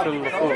on the floor.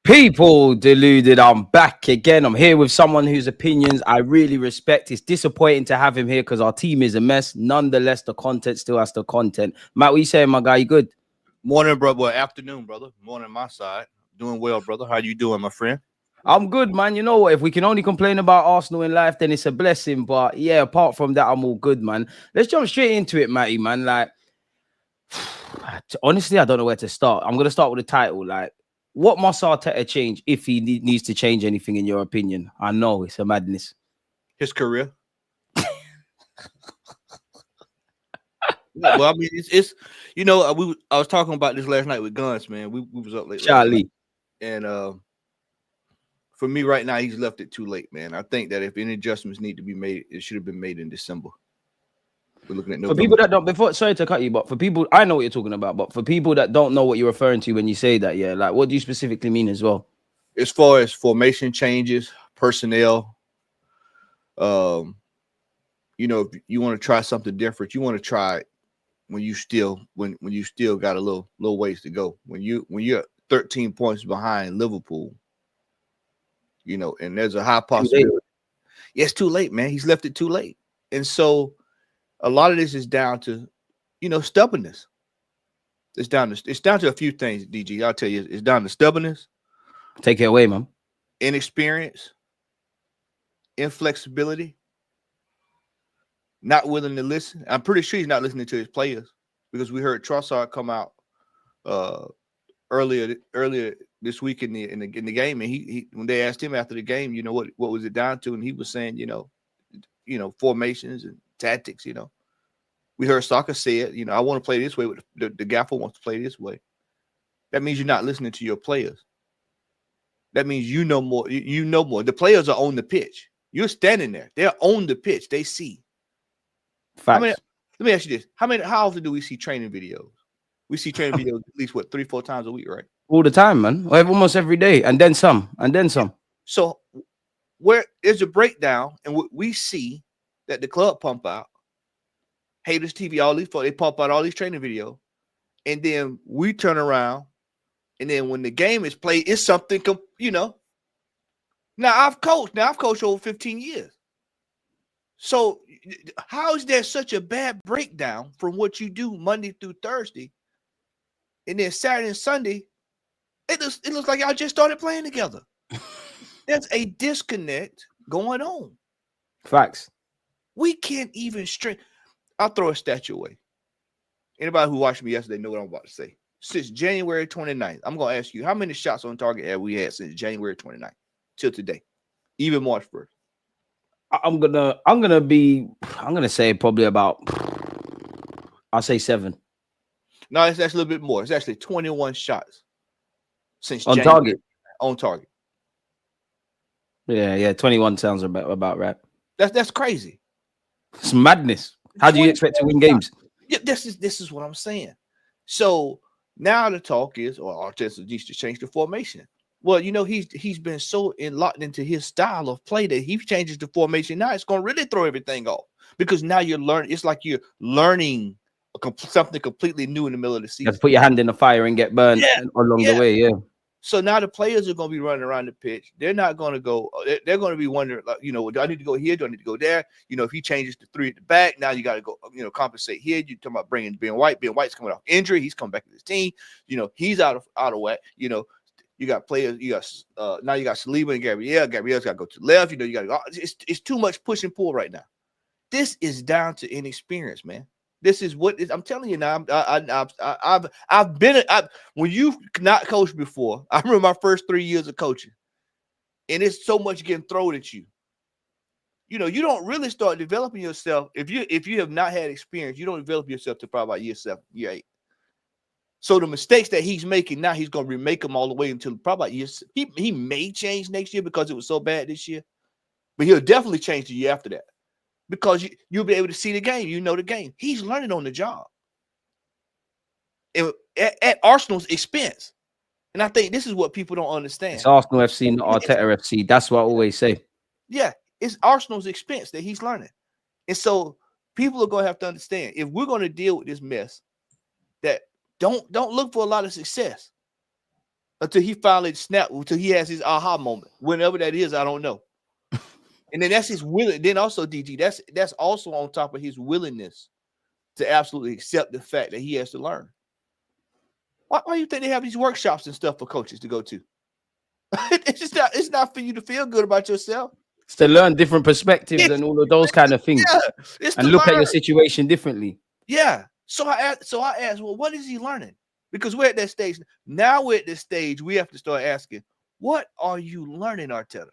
People, Deluded, I'm back again. I'm here with someone whose opinions I really respect. It's disappointing to have him here because our team is a mess. Nonetheless, the content still has the content. Matt, what you saying, my guy? You good? Morning, brother. Well, afternoon, brother. Morning, my side. Doing well, brother. How you doing, my friend? I'm good, man. You know what? If we can only complain about Arsenal in life, then it's a blessing. But yeah, apart from that, I'm all good, man. Let's jump straight into it, Matty, man. Like, honestly, I don't know where to start. I'm going to start with the title. Like, what must Arteta change if he needs to change anything, in your opinion? I know it's a madness. His career. Well, I mean, it's you know, I was talking about this last night with Guns, man. We was up late, Charlie, and for me right now, he's left it too late, man. I think that if any adjustments need to be made, it should have been made in December. We're looking at November. For people that don't, before, sorry to cut you, but for people, I know what you're talking about, but for people that don't know what you're referring to when you say that, yeah, like what do you specifically mean as well? As far as formation changes, personnel, you know, if you want to try something different, you want to try it when you still got a little ways to go. When you're 13 points behind Liverpool, you know, and there's a high possibility. Yeah, it's too late, man. He's left it too late, and so a lot of this is down to, you know, stubbornness. It's down to a few things, DG. I'll tell you, it's down to stubbornness. Take it away, man. Inexperience, inflexibility, not willing to listen. I'm pretty sure he's not listening to his players, because we heard Trossard come out earlier this week in the game, and he when they asked him after the game, you know, what was it down to, and he was saying, you know, formations and tactics. You know, we heard Saka say it. You know, I want to play this way. The gaffer wants to play this way. That means you're not listening to your players. That means you know more. You know more. The players are on the pitch. You're standing there. They're on the pitch. They see. Facts. Let me ask you this: how often do we see training videos? We see training videos at least 3-4 times a week, right? All the time, man. Almost every day, and then some, and then some. So where is a breakdown, and we see that the club pump out Haters TV, all these folks, they pump out all these training videos, and then we turn around, and then when the game is played, it's something, you know. Now I've coached over 15 years. So how is there such a bad breakdown from what you do Monday through Thursday, and then Saturday and Sunday, it looks like y'all just started playing together? There's a disconnect going on. Facts. We can't even I'll throw a statue away. Anybody who watched me yesterday know what I'm about to say. Since January 29th, I'm going to ask you, how many shots on target have we had since January 29th till today? Even March 1st. I'm gonna say probably about, I'll say 7. No, that's a little bit more. It's actually 21 shots since on January. target. On target. Yeah, 21 sounds about right. That's crazy. It's madness. How do you expect to win games? Yeah, this is what I'm saying. So now the talk is, Arteta needs to change the formation. Well, you know, he's been so locked into his style of play that he changes the formation. Now it's going to really throw everything off, because now you're learning. It's like you're learning something completely new in the middle of the season. You have to put your hand in the fire and get burned along the way. Yeah. So now the players are going to be running around the pitch. They're not going to go. They're going to be wondering, like, you know, do I need to go here? Do I need to go there? You know, if he changes to 3 at the back, now you got to go, you know, compensate here. You're talking about bringing Ben White. Ben White's coming off injury. He's coming back to his team. You know, he's out of whack. You know, you got players. You got now you got Saliba and Gabriel. Gabriel's got to go to the left. You know, you got to go. It's too much push and pull right now. This is down to inexperience, man. This is what I'm telling you now. I've been when you've not coached before. I remember my first 3 years of coaching, and it's so much getting thrown at you. you don't really start developing yourself if you have not had experience. You don't develop yourself to probably about year 7, year 8. So the mistakes that he's making now, he's gonna remake them all the way until probably about year. He may change next year because it was so bad this year, but he'll definitely change the year after that because you'll be able to see the game. You know the game. He's learning on the job, and at Arsenal's expense. And I think this is what people don't understand. It's Arsenal FC, not Arteta FC. That's what I always say. Yeah, it's Arsenal's expense that he's learning. And so people are going to have to understand, if we're going to deal with this mess, that don't look for a lot of success until he finally snaps, until he has his aha moment. Whenever that is, I don't know. And then that's his willing. Then also, DG, that's also on top of his willingness to absolutely accept the fact that he has to learn. Why do you think they have these workshops and stuff for coaches to go to? It's not for you to feel good about yourself. It's to learn different perspectives and all of those kind of things. Yeah, and look at your situation differently. Yeah. So I asked, well, what is he learning? Because we're at that stage. Now we're at this stage, we have to start asking, what are you learning, Arteta?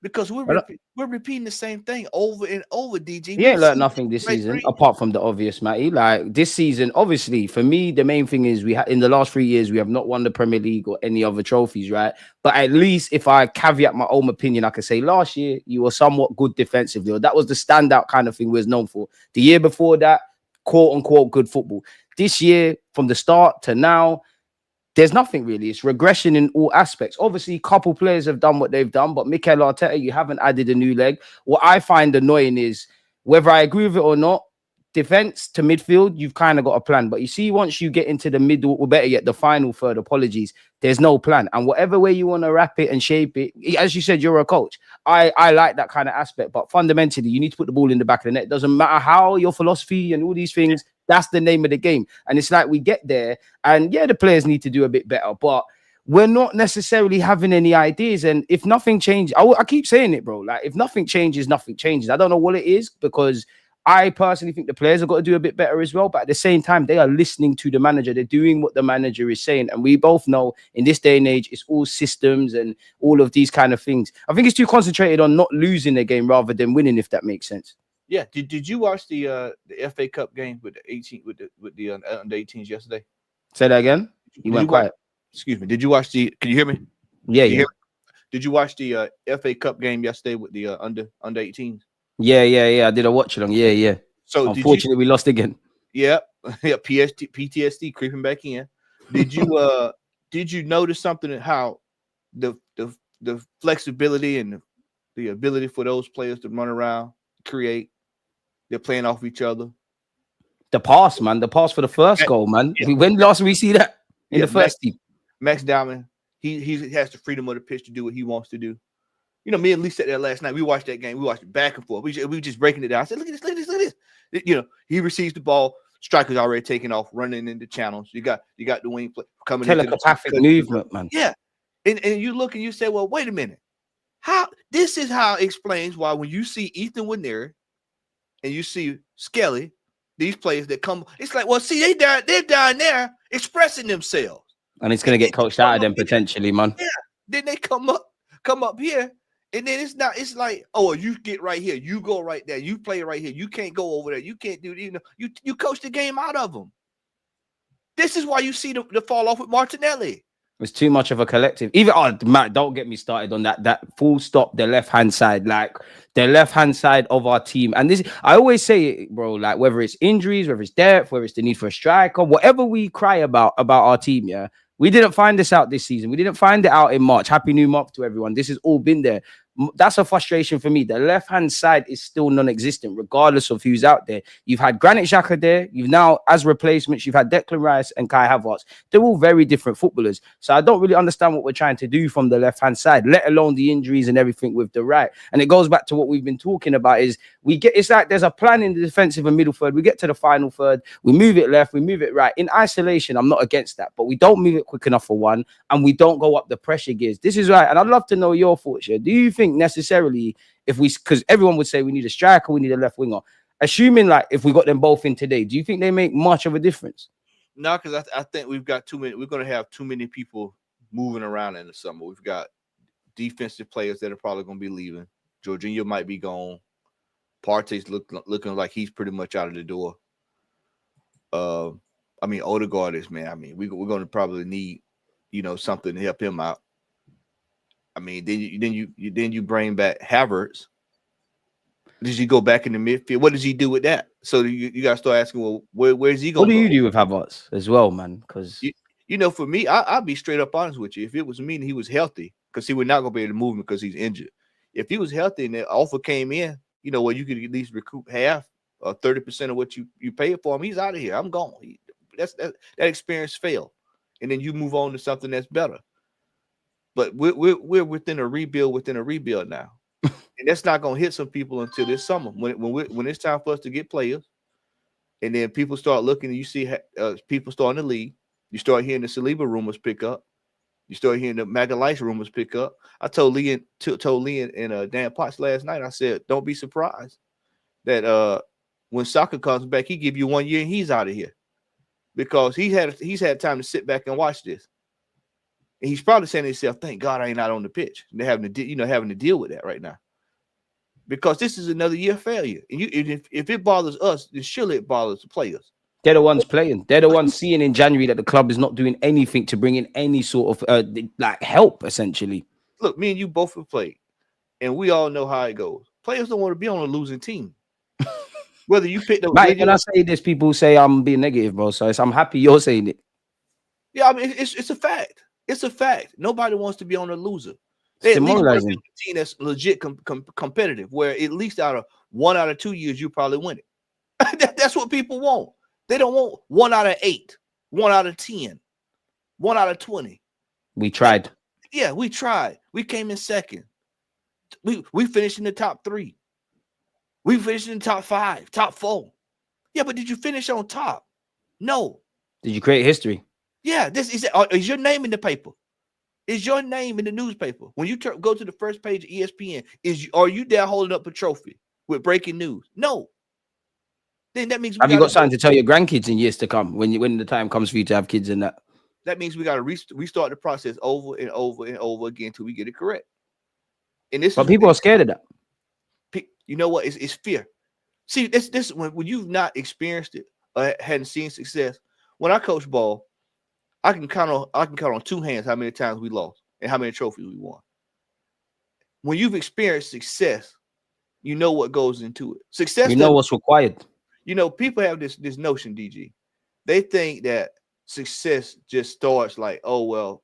Because we're repeating the same thing over and over, DG. He ain't learned nothing this season, apart from the obvious, Matty. Like this season, obviously, for me, the main thing is in the last 3 years, we have not won the Premier League or any other trophies, right? But at least if I caveat my own opinion, I could say last year you were somewhat good defensively. Or that was the standout kind of thing we was known for. The year before that, quote unquote, good football. This year, from the start to now, there's nothing really. It's regression in all aspects. Obviously, a couple players have done what they've done, but Mikel Arteta, you haven't added a new leg. What I find annoying is, whether I agree with it or not, defense to midfield, you've kind of got a plan. But you see, once you get into the middle, or better yet, the final third, apologies, there's no plan. And whatever way you want to wrap it and shape it, as you said, you're a coach. I like that kind of aspect. But fundamentally, you need to put the ball in the back of the net. It doesn't matter how your philosophy and all these things, that's the name of the game. And it's like we get there, and yeah, the players need to do a bit better, but we're not necessarily having any ideas. And if nothing changes, I keep saying it, bro. Like, if nothing changes, nothing changes. I don't know what it is, because I personally think the players have got to do a bit better as well. But at the same time, they are listening to the manager. They're doing what the manager is saying. And we both know in this day and age, it's all systems and all of these kind of things. I think it's too concentrated on not losing the game rather than winning, if that makes sense. Yeah. Did you watch the FA Cup game with the 18 with the under 18s yesterday? Say that again. You went quiet. Excuse me. Did you watch the? Can you hear me? Yeah. Did you watch the FA Cup game yesterday with the under 18s? Yeah. I did a watch along. Yeah. So unfortunately, we lost again. Yeah. PTSD creeping back in. Did you notice something? How the flexibility and the ability for those players to run around, create. They're playing off each other. The pass, man. The pass for the first goal, man. Yeah. When last we see that in the first team? Max Diamond, he has the freedom of the pitch to do what he wants to do. You know, me and Lee said that last night. We watched that game. We watched it back and forth. We were just breaking it down. I said, look at this. You know, he receives the ball. Striker's already taking off, running into channels. You got the wing play coming. Telepathic movement, man. Yeah. And you look and you say, well, wait a minute. This is how it explains why when you see Ethan Winery and you see Skelly, these players that come, it's like, well, see, they're down there expressing themselves. And it's going to get coached out of them potentially, man. Yeah. Then they come up here, and then it's like, oh, you get right here, you go right there, you play right here, you can't go over there, you can't do it. You coach the game out of them. This is why you see the fall off with Martinelli. It's too much of a collective. Even Matt, don't get me started on that full stop, the left-hand side, like the left-hand side of our team. And this, I always say it, bro, like whether it's injuries, whether it's depth, whether it's the need for a striker, whatever we cry about our team, yeah, we didn't find this out this season. We didn't find it out in March. Happy New Month to everyone. This has all been there. That's a frustration for me. The left-hand side is still non-existent, regardless of who's out there. You've had Granit Xhaka there. You've now, as replacements, you've had Declan Rice and Kai Havertz. They're all very different footballers. So I don't really understand what we're trying to do from the left-hand side, let alone the injuries and everything with the right. And it goes back to what we've been talking about is it's like there's a plan in the defensive and middle third. We get to the final third. We move it left. We move it right. In isolation, I'm not against that. But we don't move it quick enough for one. And we don't go up the pressure gears. This is right. And I'd love to know your thoughts here. Do you think necessarily because everyone would say we need a striker, we need a left winger, assuming like if we got them both in today, do you think they make much of a difference? No, because I think we've got too many. We're going to have too many people moving around in the summer. We've got defensive players that are probably going to be leaving. Jorginho might be gone. Partey's looking like he's pretty much out of the door. I mean, Odegaard is, man. I mean, we're going to probably need, something to help him out. I mean, then you bring back Havertz. Does he go back in the midfield? What does he do with that? So you got to start asking, well, where's he going? What do you do with Havertz as well, man? Because for me, I'll be straight up honest with you. If it was me and he was healthy, because he would not going to be able to move him because he's injured. If he was healthy and the offer came in, where you could at least recoup half or 30% of what you paid for him, he's out of here. I'm gone. That experience failed, and then you move on to something that's better. But we're within a rebuild now, and that's not going to hit some people until this summer when it's time for us to get players, and then people start looking and you see people starting to leave. You start hearing the Saliba rumors pick up. You start hearing the Magalhaes rumors pick up. I told Lee and Dan Potts last night. I said, don't be surprised that when Saka comes back, he give you 1 year and he's out of here, because he's had time to sit back and watch this. And he's probably saying to himself, "Thank God I ain't out on the pitch." And they're having to deal with that right now, because this is another year of failure. And if it bothers us, then surely it bothers the players. they're the ones playing. They're the ones seeing in January that the club is not doing anything to bring in any sort of help, essentially. Look, me and you both have played, and we all know how it goes. Players don't want to be on a losing team. Whether you pick the right, when I say this, people say I'm being negative, bro. So I'm happy you're saying it. Yeah, I mean, it's a fact. It's a fact. Nobody wants to be on a loser. It's demoralizing. A team that's legit competitive, where at least out of 1 out of 2 years you probably win it. That's what people want. They don't want 1 out of 8, 1 out of 10, 1 out of 20. We tried. Yeah, we tried. We came in second. We finished in the top 3. We finished in the top 5, top 4. Yeah, but did you finish on top? No. Did you create history? Yeah, this is your name in the paper. Is your name in the newspaper? When you go to the first page of ESPN, are you there holding up a trophy with breaking news? No. Then that means have you got something to tell your grandkids in years to come when the time comes for you to have kids and that? That means we got to restart the process over and over and over again until we get it correct. And but people are scared of that. You know what? It's fear. See, this when you've not experienced it or hadn't seen success. When I coach ball, I can count on 2 hands how many times we lost and how many trophies we won. When you've experienced success, you know what goes into it. Success, you know what's required. People have this notion, DG. They think that success just starts like, oh well,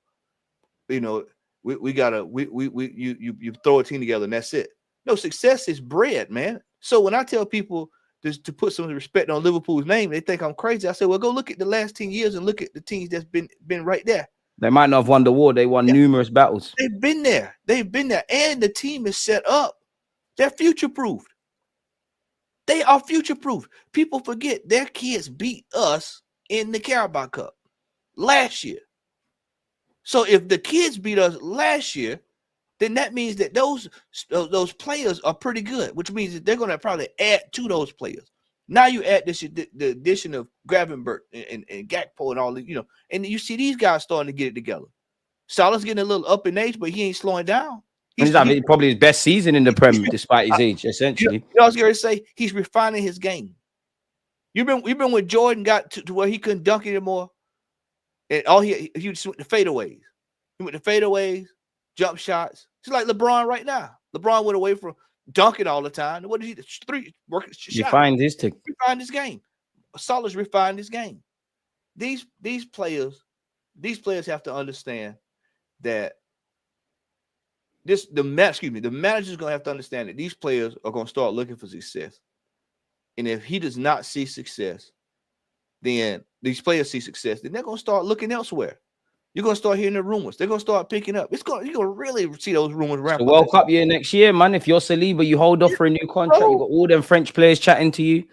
we gotta you throw a team together and that's it. No, success is bread, man. So when I tell people to put some respect on Liverpool's name, they think I'm crazy. I say, well, go look at the last 10 years and look at the teams that's been right there. They might not have won the war. They won numerous battles. They've been there. And the team is set up. They're future-proofed. They are future-proof. People forget their kids beat us in the Carabao Cup last year. So if the kids beat us last year, then that means that those players are pretty good, which means that they're going to probably add to those players. Now you add the addition of Gravenberch and Gakpo and all the, and you see these guys starting to get it together. Salah's getting a little up in age, but he ain't slowing down. He's having probably his best season in the Prem despite his age, essentially. I was going to say he's refining his game. You've been with Jordan got to where he couldn't dunk anymore, and all he just went to fadeaways. He went to fadeaways, jump shots. It's like LeBron right now. LeBron went away from dunking all the time. What did he? Refined his thing. Refined his game. Salah's refined his game. These players have to understand that the manager's gonna have to understand that these players are gonna start looking for success. And if he does not see success, then these players see success, then they're gonna start looking elsewhere. You're gonna start hearing the rumors. They're gonna start picking up. You're gonna really see those rumors ramp up. The World Cup year next year, man. If you're Saliba, you hold off for a new contract. You got all them French players chatting to you.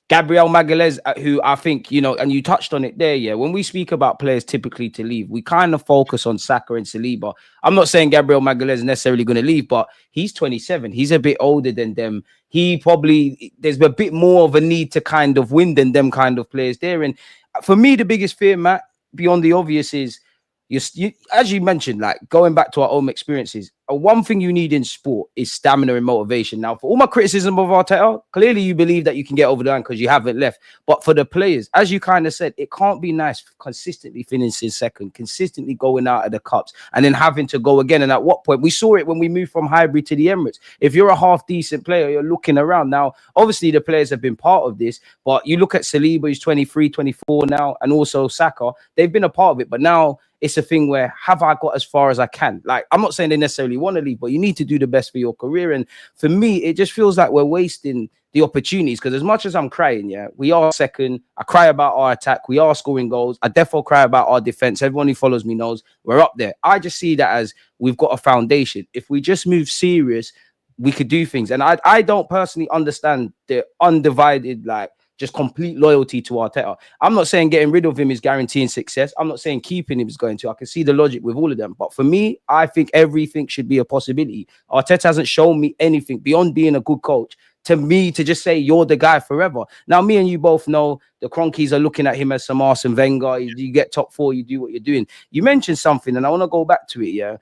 Gabriel Magalhaes, who I think, and you touched on it there, yeah. When we speak about players typically to leave, we kind of focus on Saka and Saliba. I'm not saying Gabriel Magalhaes is necessarily going to leave, but he's 27. He's a bit older than them. There's a bit more of a need to kind of win than them kind of players there. And for me, the biggest fear, Matt, beyond the obvious is, you as you mentioned, like going back to our own experiences, one thing you need in sport is stamina and motivation. Now, for all my criticism of Arteta, clearly you believe that you can get over the line because you haven't left. But for the players, as you kind of said, it can't be nice consistently finishing second, consistently going out of the cups, and then having to go again. And at what point? We saw it when we moved from Highbury to the Emirates. If you're a half decent player, you're looking around. Now, obviously, the players have been part of this, but you look at Saliba, who's 23, 24 now, and also Saka, they've been a part of it. But now it's a thing where, have I got as far as I can? Like, I'm not saying they necessarily want to leave, but you need to do the best for your career. And for me, it just feels like we're wasting the opportunities, because as much as I'm crying, yeah, we are second. I cry about our attack. We are scoring goals. I definitely cry about our defense. Everyone who follows me knows we're up there. I just see that as we've got a foundation. If we just move serious, we could do things. And I don't personally understand the undivided, like, just complete loyalty to Arteta. I'm not saying getting rid of him is guaranteeing success. I'm not saying keeping him is going to. I can see the logic with all of them. But for me, I think everything should be a possibility. Arteta hasn't shown me anything beyond being a good coach to me to just say you're the guy forever. Now, me and you both know the Cronkies are looking at him as some Arsene Wenger. You get top four, you do what you're doing. You mentioned something, and I want to go back to it, yeah.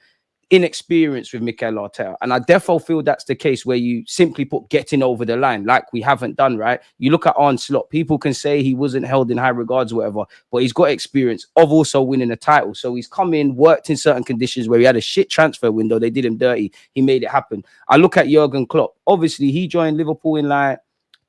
Inexperience with Mikel Arteta, and I definitely feel that's the case where you simply put getting over the line like we haven't done, right? You look at Arne Slot, people can say he wasn't held in high regards, whatever, but he's got experience of also winning a title. So he's come in, worked in certain conditions where he had a shit transfer window, they did him dirty, he made it happen. I look at Jurgen Klopp, obviously he joined Liverpool in like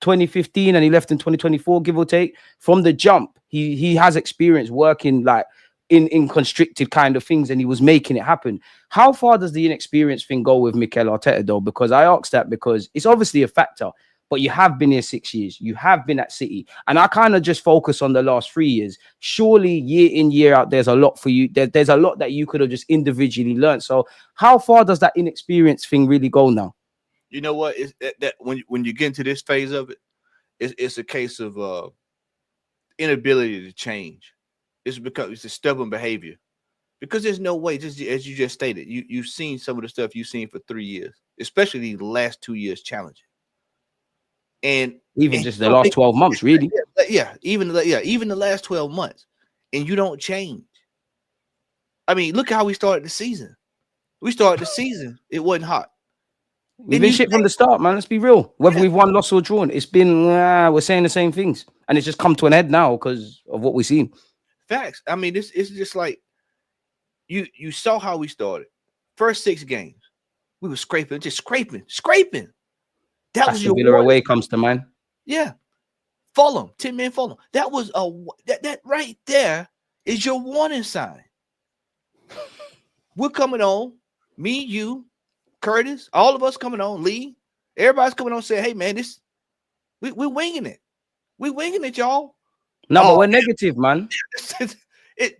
2015 and he left in 2024, give or take. From the jump, he has experience working like in constricted kind of things, and he was making it happen. How far does the inexperience thing go with Mikel Arteta, though? Because I asked that because it's obviously a factor, but you have been here 6 years. You have been at City. And I kind of just focus on the last 3 years. Surely, year in, year out, there's a lot for you. There's a lot that you could have just individually learned. So how far does that inexperience thing really go now? You know what? It's that when you get into this phase of it, it's a case of inability to change. It's because it's a stubborn behavior. Because there's no way, just as you just stated, you've seen some of the stuff you've seen for 3 years, especially the last 2 years challenging. And even just the last 12 months, really. Even the last 12 months. And you don't change. I mean, look how we started the season. We started the season, it wasn't hot. We've been shit from the start, man. Let's be real. Whether we've won, lost, or drawn, it's been we're saying the same things. And it's just come to an end now because of what we've seen. Facts. I mean, it's just like you saw how we started. First 6 games, we were scraping. That was your Villa away comes to mind. Yeah, Fulham, 10-man Fulham. That was that right there is your warning sign. We're coming on. Me, you, Curtis, all of us coming on. Lee, everybody's coming on. Saying, "Hey, man, we're winging it. We're winging it, y'all." No, but we're negative, man.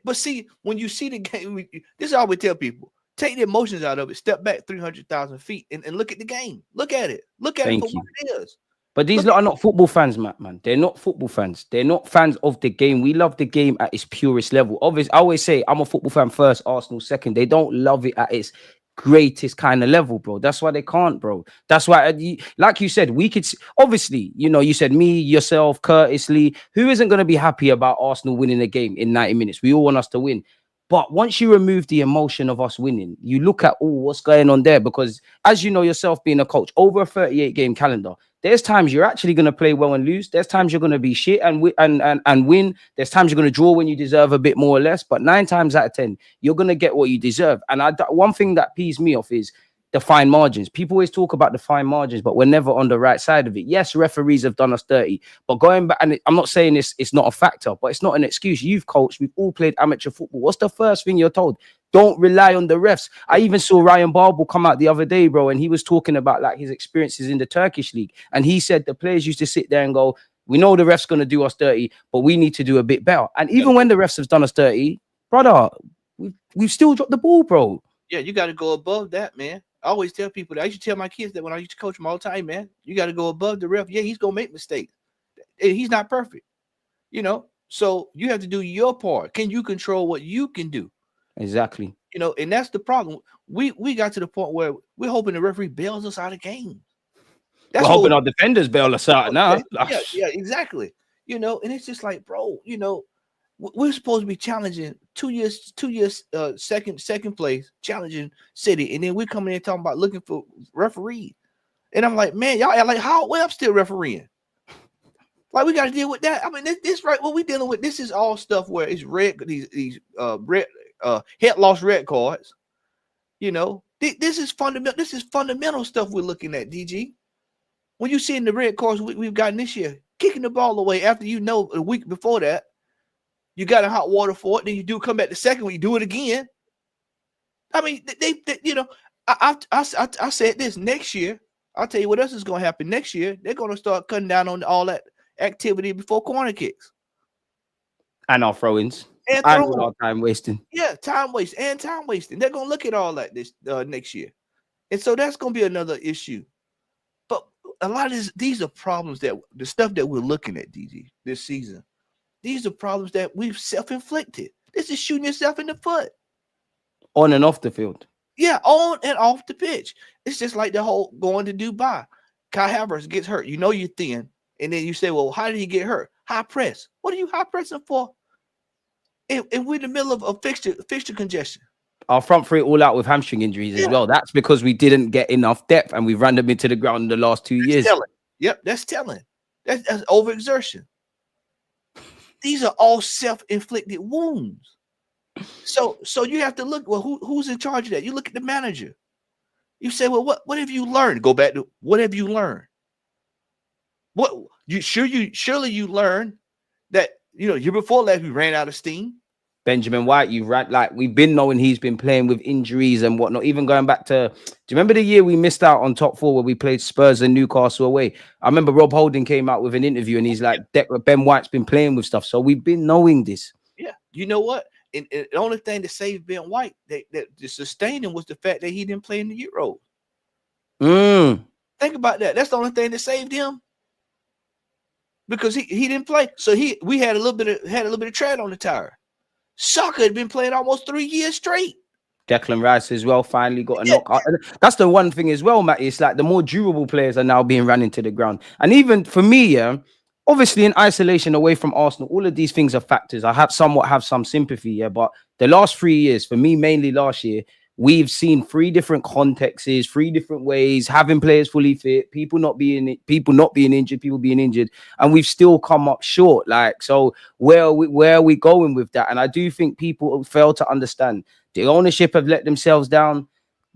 But see, when you see the game, this is all we tell people: take the emotions out of it, step back 300,000 feet, and look at the game. Look at it. Look at it for what it is. But these lot are not football fans, Matt, man. They're not football fans. They're not fans of the game. We love the game at its purest level. Obviously, I always say I'm a football fan first, Arsenal second. They don't love it at its greatest kind of level, bro. That's why they can't, bro. That's why, like you said, we could obviously, you said me, yourself, Curtis, Lee, who isn't going to be happy about Arsenal winning a game in 90 minutes? We all want us to win. But once you remove the emotion of us winning, you look at what's going on there, because as you know yourself, being a coach, over a 38 game calendar, there's times you're actually going to play well and lose. There's times you're going to be shit and win. There's times you're going to draw when you deserve a bit more or less. But 9 times out of 10, you're going to get what you deserve. And one thing that pees me off is the fine margins. People always talk about the fine margins, but we're never on the right side of it. Yes, referees have done us dirty, but going back, and I'm not saying it's not a factor, but it's not an excuse. You've coached, we've all played amateur football. What's the first thing you're told? Don't rely on the refs. I even saw Ryan Babel come out the other day, bro, and he was talking about like his experiences in the Turkish league. And he said the players used to sit there and go, we know the ref's going to do us dirty, but we need to do a bit better. And even when the refs have done us dirty, brother, we've still dropped the ball, bro. Yeah, you got to go above that, man. I always tell people that. I used to tell my kids that when I used to coach them all the time, man. You got to go above the ref. Yeah, he's going to make mistakes. He's not perfect, So you have to do your part. Can you control what you can do? Exactly. And that's the problem. We got to the point where we're hoping the referee bails us out of games. We're hoping our defenders bail us out now. Yeah, exactly. And it's just like, bro, we're supposed to be challenging 2 years, second place, challenging City, and then we're coming in talking about looking for referee. And I'm like, man, y'all like how well I'm still refereeing. Like we got to deal with that. I mean, this right. What we dealing with? This is all stuff where it's red. These red head loss red cards. You know, this is fundamental. This is fundamental stuff we're looking at. DG, when you see in the red cards we've gotten this year, kicking the ball away after a week before that, you got a hot water for it. Then you do come back the second week, you do it again. I mean, they I said this next year. I'll tell you what else is going to happen next year. They're going to start cutting down on all that activity before corner kicks and our throw-ins and all our time wasting. Yeah, time wasting. They're going to look at all that this next year, and so that's going to be another issue. But a lot of these are problems that the stuff that we're looking at, DG, this season. These are problems that we've self-inflicted. This is shooting yourself in the foot, on and off the field. Yeah, on and off the pitch. It's just like the whole going to Dubai. Kai Havertz gets hurt. You know you're thin. And then you say, well, how did he get hurt? High press. What are you high pressing for? And we're in the middle of a fixture congestion. Our front three all out with hamstring injuries as well. That's because we didn't get enough depth and we ran them into the ground in the last 2 years. Telling. Yep, that's telling. That's overexertion. These are all self-inflicted wounds. So you have to look, well, who's in charge of that? You look at the manager. You say, well, what have you learned? Go back to what have you learned? Surely you learned that year before last we ran out of steam. Benjamin White, we've been knowing he's been playing with injuries and whatnot. Even going back to, do you remember the year we missed out on top four where we played Spurs and Newcastle away? I remember Rob Holding came out with an interview and he's like, Ben White's been playing with stuff. So we've been knowing this. Yeah, you know what? And the only thing to save Ben White that sustained him was the fact that he didn't play in the Euros. Think about that. That's the only thing that saved him, because he didn't play. So we had a little bit of tread on the tire. Saka had been playing almost 3 years straight. Declan Rice as well finally got a knockout. That's the one thing as well, Matt. It's like the more durable players are now being run into the ground. And even for me, obviously in isolation away from Arsenal, all of these things are factors. I have some sympathy, but the last 3 years, for me, mainly last year, we've seen 3 different contexts, 3 different ways, having players fully fit, people not being injured, people being injured, and we've still come up short. So where are we going with that? And I do think people fail to understand the ownership have let themselves down.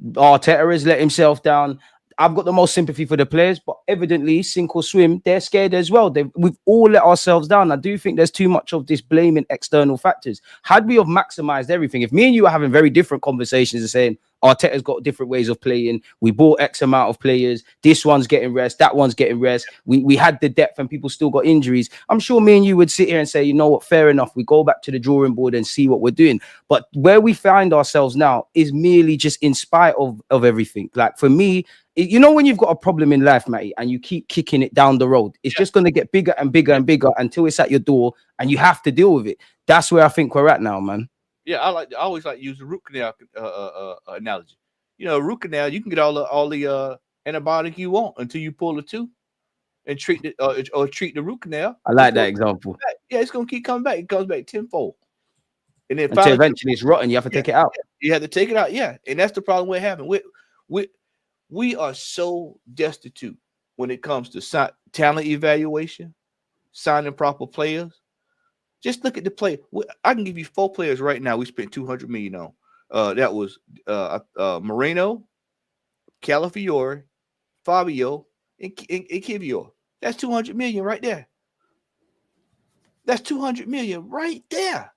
Arteta has let himself down. I've got the most sympathy for the players, but evidently, sink or swim, they're scared as well. We've all let ourselves down. I do think there's too much of this blaming external factors. Had we have maximized everything, if me and you are having very different conversations and saying Arteta's got different ways of playing, we bought X amount of players, this one's getting rest, that one's getting rest, we had the depth and people still got injuries, I'm sure me and you would sit here and say, you know what, fair enough, we go back to the drawing board and see what we're doing. But where we find ourselves now is merely just in spite of everything. Like for me, when you've got a problem in life, Matty, and you keep kicking it down the road, it's just going to get bigger and bigger and bigger until it's at your door and you have to deal with it. That's where I think we're at now, man. Yeah, I always like to use the root canal analogy. Root canal, you can get all the antibiotic you want until you pull the tooth and treat the root canal. I like that example. Yeah, it's going to keep coming back. It comes back tenfold. And then until eventually it's rotten. You have to take it out. You have to take it out, yeah. And that's the problem we're having. We are so destitute when it comes to talent evaluation, signing proper players. Just look at the play. I can give you 4 players right now we spent $200 million on. That was Moreno, Calafiore, Fabio, and Kivior. That's $200 million right there. That's $200 million right there.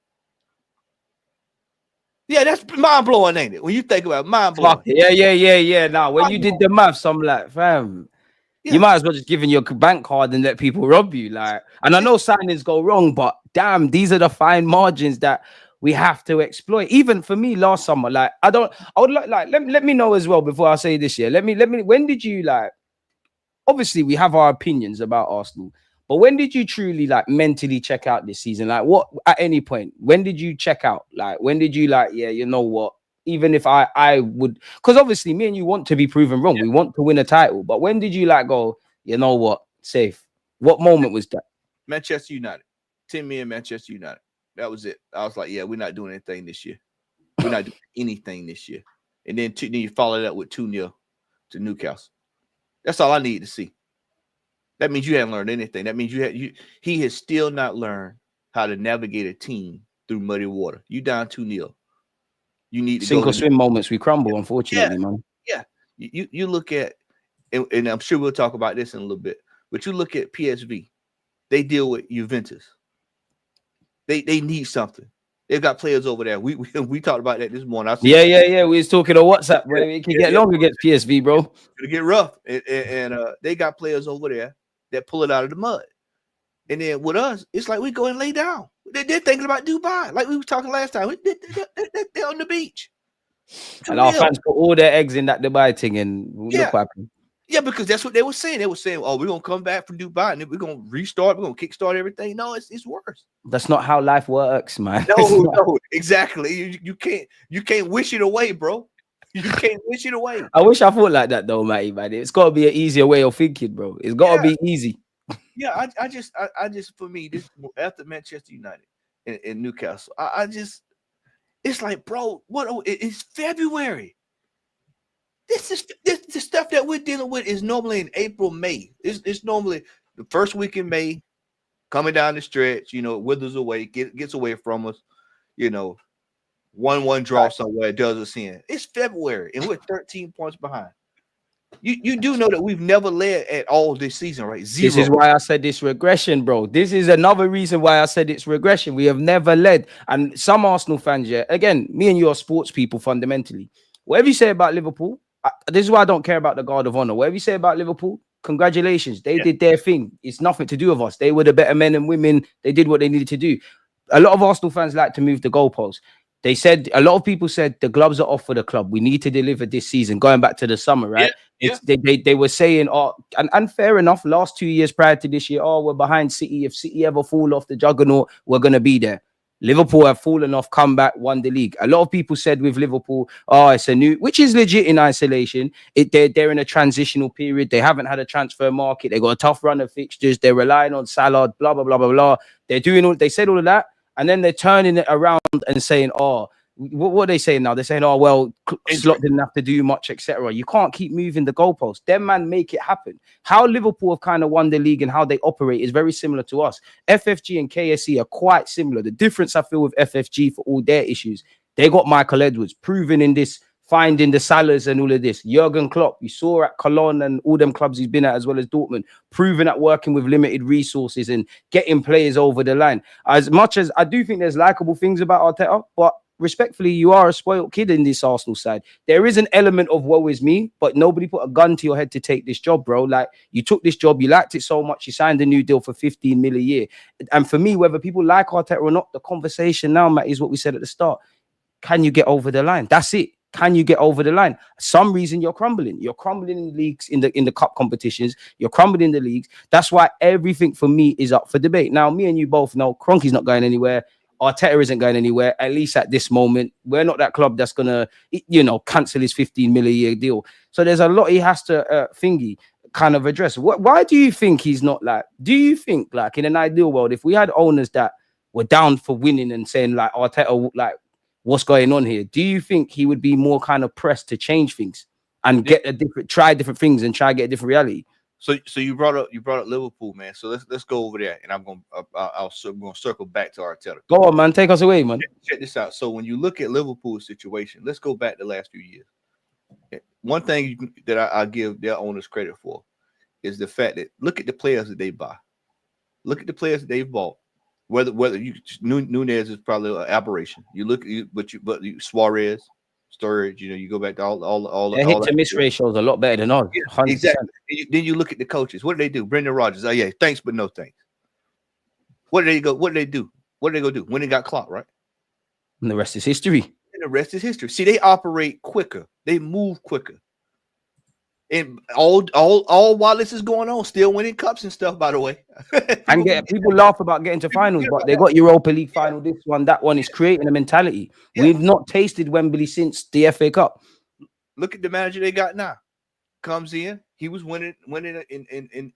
Yeah, that's mind-blowing, ain't it? When you think about it, mind-blowing. Yeah. Now, when you did the maths, I'm like, fam, you might as well just give in your bank card and let people rob you. And I know signings go wrong, but damn, these are the fine margins that we have to exploit. Even for me last summer, let me know as well before I say this year. Let me, when did you obviously we have our opinions about Arsenal, but when did you truly mentally check out this season? What, at any point, when did you check out? When did you you know what? Even if I would, because obviously me and you want to be proven wrong. We want to win a title. But when did you go, you know what, safe? What moment was that? Manchester United. 10 million Manchester United. That was it. I was like, yeah, we're not doing anything this year. We're not doing anything this year. And then you follow that with 2-0 to Newcastle. That's all I need to see. That means you haven't learned anything. That means he has still not learned how to navigate a team through muddy water. You down 2-0. You need to sink or swim moments. We crumble, unfortunately, man. Yeah. You look at, and I'm sure we'll talk about this in a little bit, but you look at PSV. They deal with Juventus. They need something. They've got players over there. We talked about that this morning. Yeah. We was talking on WhatsApp, bro. It can get long against PSV, bro. It'll get rough. And they got players over there that pull it out of the mud. And then with us, it's like we go and lay down. They're thinking about Dubai, like we were talking last time. They're on the beach. And our fans put all their eggs in that Dubai thing, and look what happened. Yeah, because that's what they were saying. They were saying, "Oh, we're gonna come back from Dubai and then we're gonna restart. We're gonna kickstart everything." No, it's worse. That's not how life works, man. No, exactly. You can't wish it away, bro. You can't wish it away. I wish I thought like that though, Matty, man. It's got to be an easier way of thinking, bro. It's got to be easy. Yeah, I just for me, this after Manchester United and Newcastle, it's like, bro, it's February. This is the stuff that we're dealing with is normally in April, May. It's normally the first week in May, coming down the stretch, it withers away, gets away from us, 1-1 draw somewhere, it does us in. It's February, and we're 13 points behind. You do know that we've never led at all this season, right? 0. This is why I said this regression, bro. This is another reason why I said it's regression. We have never led. And some Arsenal fans, again, me and you are sports people fundamentally. Whatever you say about Liverpool, this is why I don't care about the Guard of Honor. Whatever you say about Liverpool, congratulations. They did their thing. It's nothing to do with us. They were the better men and women. They did what they needed to do. A lot of Arsenal fans like to move the goalposts. They said, a lot of people said the gloves are off for the club. We need to deliver this season, going back to the summer, right? Yeah. They were saying, and fair enough, last 2 years prior to this year, we're behind City. If City ever fall off the juggernaut, we're going to be there. Liverpool have fallen off, come back, won the league. A lot of people said with Liverpool, it's a new, which is legit in isolation. They're in a transitional period. They haven't had a transfer market. They got a tough run of fixtures. They're relying on Salah, blah, blah, blah, blah, blah. They said all of that. And then they're turning it around and saying, what are they saying now? They're saying, Slot didn't have to do much, etc. You can't keep moving the goalposts. Them man make it happen. How Liverpool have kind of won the league and how they operate is very similar to us. FFG and KSE are quite similar. The difference I feel with FFG for all their issues, they got Michael Edwards proven in this, finding the Salahs and all of this. Jurgen Klopp, you saw at Cologne and all them clubs he's been at, as well as Dortmund, proven at working with limited resources and getting players over the line. As much as I do think there's likable things about Arteta, but respectfully, you are a spoiled kid in this Arsenal side. There is an element of woe is me, but nobody put a gun to your head to take this job, bro. Like, you took this job, you liked it so much, you signed a new deal for 15 million a year. And for me, whether people like Arteta or not, the conversation now, Matt, is what we said at the start. Can you get over the line? That's it. Can you get over the line? Some reason you're crumbling. You're crumbling in the leagues, in the cup competitions. You're crumbling in the leagues. That's why everything for me is up for debate. Now, me and you both know Kroenke's not going anywhere. Arteta isn't going anywhere, at least at this moment. We're not that club that's going to, cancel his 15 million a year deal. So there's a lot he has to kind of address. Why do you think he's not do you think in an ideal world, if we had owners that were down for winning and saying Arteta, what's going on here? Do you think he would be more kind of pressed to change things and try different things and try to get a different reality? So you brought up Liverpool, man. So let's go over there, and I'm going to circle back to Arteta. Go on, man. Take us away, man. Check this out. So when you look at Liverpool's situation, let's go back the last few years. One thing that I give their owners credit for is the fact that look at the players that they buy. Look at the players that they've bought. Whether Nunez is probably an aberration. You look, but Suarez, Sturridge, you go back to all the hit to miss ratio is a lot better than ours. Yeah, exactly. Then you look at the coaches. What do they do? Brendan Rodgers. Thanks but no thanks. What did they go? What did they do? What did they go do? When they got Klopp, right? And the rest is history. And the rest is history. See, they operate quicker. They move quicker. And all while this is going on, still winning cups and stuff, by the way. And people laugh about getting to finals, but they got Europa League final, this one, that one. Is creating a mentality. Yeah. We've not tasted Wembley since the FA Cup. Look at the manager they got now. Comes in, he was winning in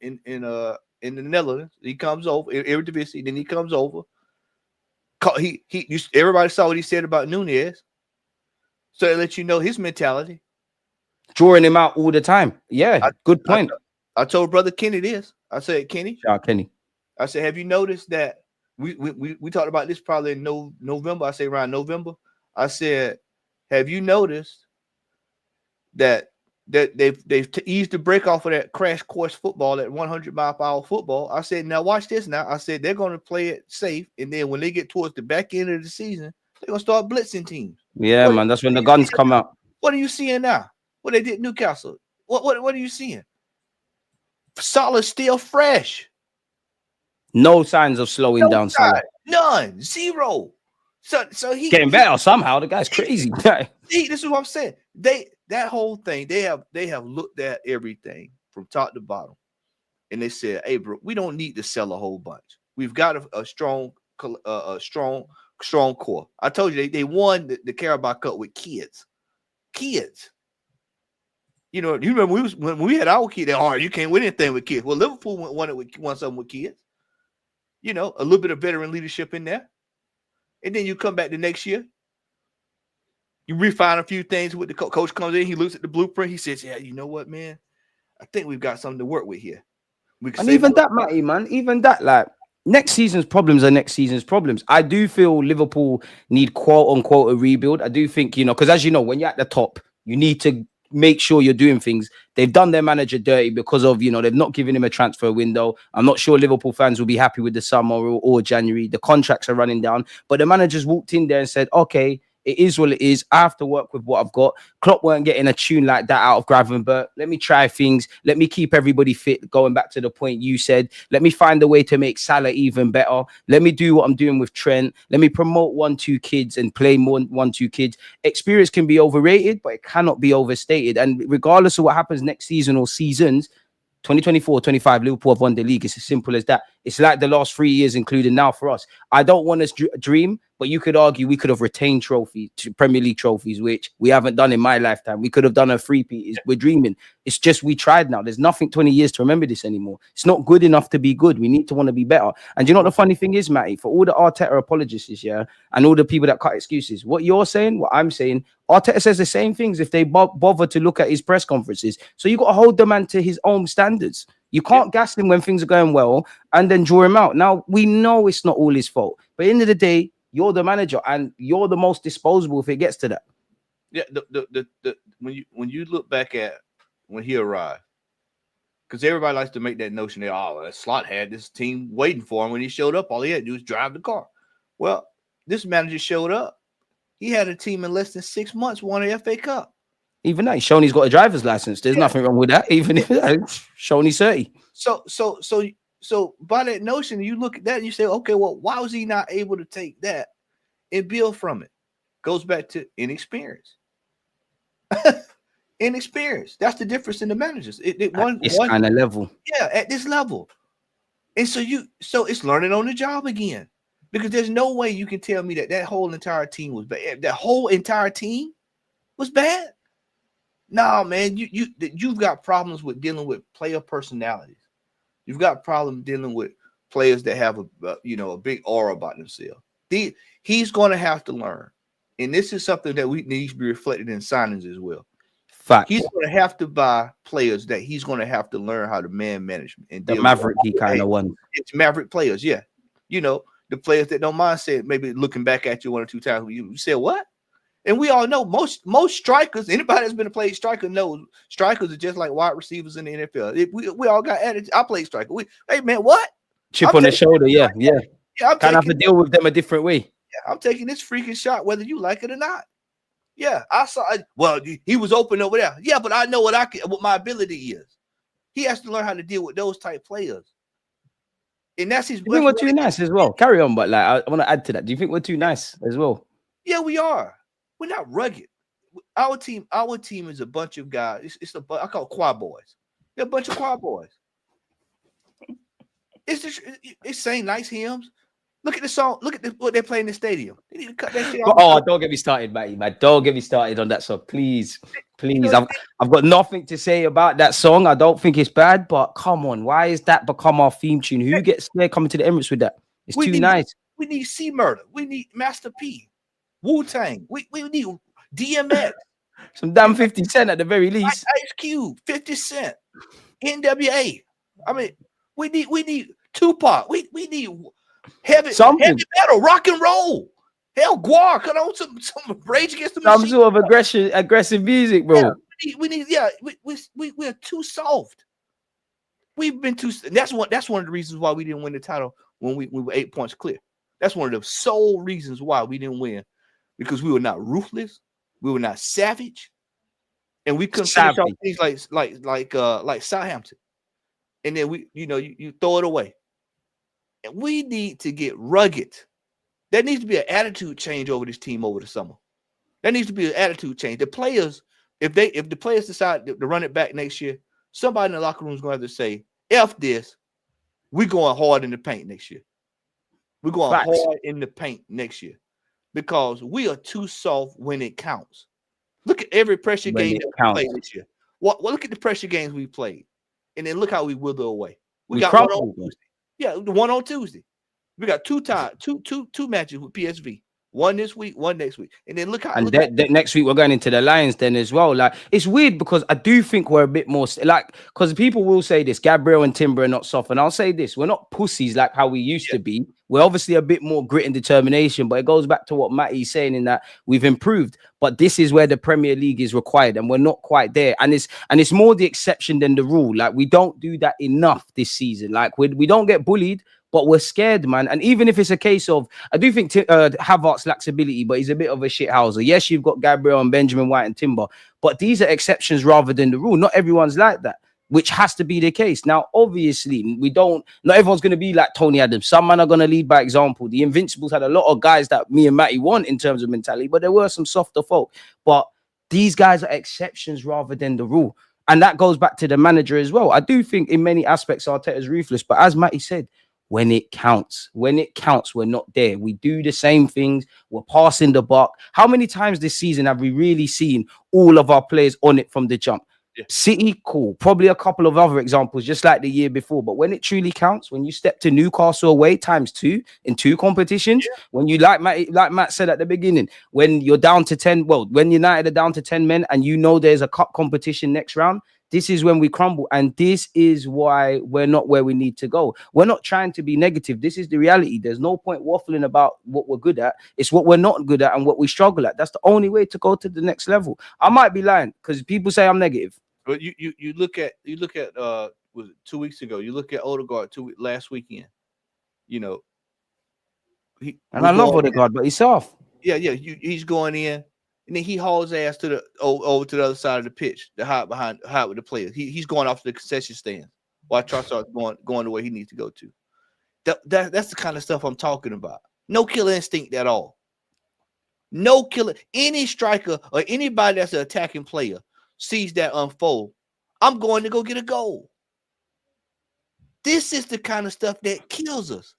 the Netherlands. He comes over, Eredivisie, then he comes over. Everybody saw what he said about Nunez, so it lets you know his mentality. Drawing him out all the time. Yeah, good point. I told brother Kenny this. I said, Kenny. Shout out Kenny. I said, have you noticed that we talked about this probably in November? I say around November. I said, have you noticed that they've eased the break off of that crash course football, that 100-mile-per-hour football? I said, now watch this. Now I said they're going to play it safe, and then when they get towards the back end of the season, they're going to start blitzing teams. Yeah, man, that's when the guns come out. What are you seeing now? What they did in Newcastle? What are you seeing? Salah's still fresh. No signs of slowing down. Salah. None. Zero. So he getting better somehow. The guy's crazy. This is what I'm saying. That whole thing, they have looked at everything from top to bottom, and they said, "Hey, bro, we don't need to sell a whole bunch. We've got a strong core." I told you they won the Carabao Cup with kids. You know, you remember when we had our kids, you can't win anything with kids. Well, Liverpool won something with kids. You know, a little bit of veteran leadership in there. And then you come back the next year. You refine a few things with the coach comes in. He looks at the blueprint. He says, yeah, you know what, man? I think we've got something to work with here. And even that, Matty, man, even that, like, next season's problems are next season's problems. I do feel Liverpool need quote unquote a rebuild. I do think, you know, because as you know, when you're at the top, you need to make sure you're doing things. They've done their manager dirty because of, you know, they've not given him a transfer window. I'm not sure Liverpool fans will be happy with the summer or January. The contracts are running down, but the managers walked in there and said, okay, it is what it is. I have to work with what I've got. Klopp weren't getting a tune like that out of Gravenberch. Let me try things. Let me keep everybody fit. Going back to the point you said, let me find a way to make Salah even better. Let me do what I'm doing with Trent. Let me promote 1-2 kids and play more 1-2 kids. Experience can be overrated, but it cannot be overstated. And regardless of what happens next season or seasons, 2024-25, Liverpool have won the league. It's as simple as that. It's like the last 3 years, including now for us. I don't want us to dream, but you could argue we could have retained trophies, Premier League trophies, which we haven't done in my lifetime. We could have done a three-peat. We're dreaming. It's just we tried now. There's nothing 20 years to remember this anymore. It's not good enough to be good. We need to want to be better. And you know what the funny thing is, Matty? For all the Arteta apologists this year and all the people that cut excuses, what you're saying, what I'm saying, Arteta says the same things if they bother to look at his press conferences. So you got to hold the man to his own standards. You can't gas him when things are going well and then draw him out. Now, we know it's not all his fault. But at the end of the day, you're the manager and you're the most disposable if it gets to that. Yeah, when you look back at when he arrived, because everybody likes to make that notion that, Slot had this team waiting for him when he showed up. All he had to do was drive the car. Well, this manager showed up. He had a team in less than 6 months won an FA Cup. Even that, he's shown he's got a driver's license. There's nothing wrong with that. Even if shown he's 30. So by that notion, you look at that and you say, okay, well, why was he not able to take that and build from it? Goes back to inexperience. Inexperience. That's the difference in the managers. This kind of level. Yeah, at this level. And so it's learning on the job again. Because there's no way you can tell me that whole entire team was bad. That whole entire team was bad. No, man, you've got problems with dealing with player personalities. You've got problems dealing with players that have a big aura about themselves. He's going to have to learn, and this is something that needs to be reflected in signings as well. Fact. He's going to have to buy players that he's going to have to learn how to man management and the maverick kind of one. It's maverick players, yeah. You know, the players that don't mind saying maybe looking back at you 1 or 2 times. You say what? And we all know most strikers, anybody that's been a played striker knows strikers are just like wide receivers in the NFL. We all got attitude. I played striker. Hey man, what? Chip on the shoulder, yeah. I'm kind of have to deal with them a different way. Yeah, I'm taking this freaking shot whether you like it or not. Yeah, I saw. Well, he was open over there. Yeah, but I know what my ability is. He has to learn how to deal with those type players. And that's his. You think we're too nice as well? Carry on, but like I want to add to that. Do you think we're too nice as well? Yeah, we are. We're not rugged. Our team is a bunch of guys. I call it quad boys. They're a bunch of quad boys. It's saying nice hymns. Look at the song. Look at what they're playing in the stadium. They need to cut that shit off. Oh, don't get me started, Matty. Don't get me started on that song, please. I've got nothing to say about that song. I don't think it's bad, but come on, why is that become our theme tune? Who gets there coming to the Emirates with that? It's too nice. We need C Murder. We need Master P, Wu Tang. We need DMX. Some damn 50 Cent at the very least. Ice Cube, 50 Cent, NWA. I mean, we need Tupac. We need heavy metal, rock and roll. Hell, Guar, cut on some Rage Against the Machine. Some sort of aggressive music, bro. Yeah, we're too soft. We've been too. That's one of the reasons why we didn't win the title when we were 8 points clear. That's one of the sole reasons why we didn't win, because we were not ruthless, we were not savage, and we couldn't finish off things like Southampton. And then you throw it away. And we need to get rugged. There needs to be an attitude change over this team over the summer. There needs to be an attitude change. The players, if the players decide to run it back next year, somebody in the locker room is going to have to say, F this, we're going hard in the paint next year. We're going hard in the paint next year, because we are too soft when it counts. Look at every pressure game that we played this year. Look at the pressure games we played, and then look how we wither away. We got one on Tuesday. Yeah, the one on Tuesday. We got two matches with PSV. One this week, one next week, and then look how. And next week we're going into the Lions then as well. Like, it's weird because I do think we're a bit more because people will say this: Gabriel and Timber are not soft, and I'll say this: we're not pussies like how we used to be. We're obviously a bit more grit and determination, but it goes back to what Matty's saying in that we've improved. But this is where the Premier League is required, and we're not quite there. And it's more the exception than the rule. Like, we don't do that enough this season. Like, we don't get bullied, but we're scared, man. And even if it's a case of, I do think Havertz lacks ability, but he's a bit of a shithouser. Yes, you've got Gabriel and Benjamin White and Timber, but these are exceptions rather than the rule. Not everyone's like that, which has to be the case. Now, obviously, not everyone's going to be like Tony Adams. Some men are going to lead by example. The Invincibles had a lot of guys that me and Matty want in terms of mentality, but there were some softer folk. But these guys are exceptions rather than the rule. And that goes back to the manager as well. I do think in many aspects, Arteta's ruthless, but as Matty said, when it counts, we're not there. We do the same things. We're passing the buck. How many times this season have we really seen all of our players on it from the jump? Yeah. City, cool. Probably a couple of other examples, just like the year before. But when it truly counts, when you step to Newcastle away ×2 in 2 competitions, when you like Matt said at the beginning, when you're down to 10, when United are down to 10 men and you know there's a cup competition next round, this is when we crumble. And this is why we're not where we need to go. We're not trying to be negative. This is the reality. There's no point waffling about what we're good at. It's what we're not good at and what we struggle at. That's the only way to go to the next level. I might be lying because people say I'm negative. But you look at was it 2 weeks ago? You look at Odegaard last weekend. I love Odegaard, but he's soft. Yeah, he's going in, and then he hauls ass to over to the other side of the pitch, to hide with the players. He's going off to the concession stand while Trossard's going the way he needs to go to. That's the kind of stuff I'm talking about. No killer instinct at all. No killer. Any striker or anybody that's an attacking player sees that unfold, I'm going to go get a goal. This is the kind of stuff that kills us.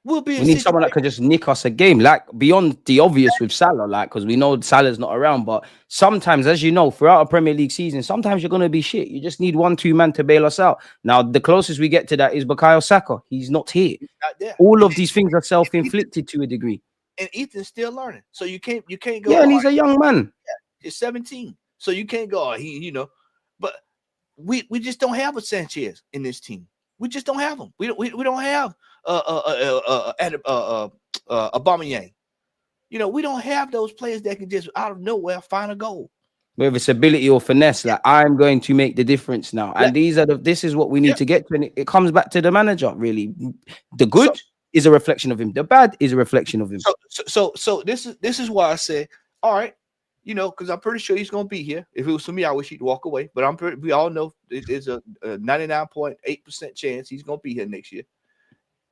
We need someone that could just nick us a game, like beyond the obvious with Salah, like, because we know Salah's not around. But sometimes, as you know, throughout a Premier League season, sometimes you're going to be shit. You just need 1-2 man to bail us out. Now, the closest we get to that is Bukayo Saka. He's not here. He's not there. All of these things are self-inflicted to a degree. And Ethan's still learning, so you can't go. Yeah, and he's a young man. Yeah, he's 17. So you can't go, but we just don't have a Sanchez in this team. We just don't have him. We don't have Aubameyang. We don't have those players that can just out of nowhere find a goal. Whether it's ability or finesse, like, I'm going to make the difference now. And this is what we need to get to. And it comes back to the manager, really. The good is a reflection of him. The bad is a reflection of him. So this is why I said, all right. Because I'm pretty sure he's going to be here. If it was for me, I wish he'd walk away. But we all know there's a 99.8% chance he's going to be here next year.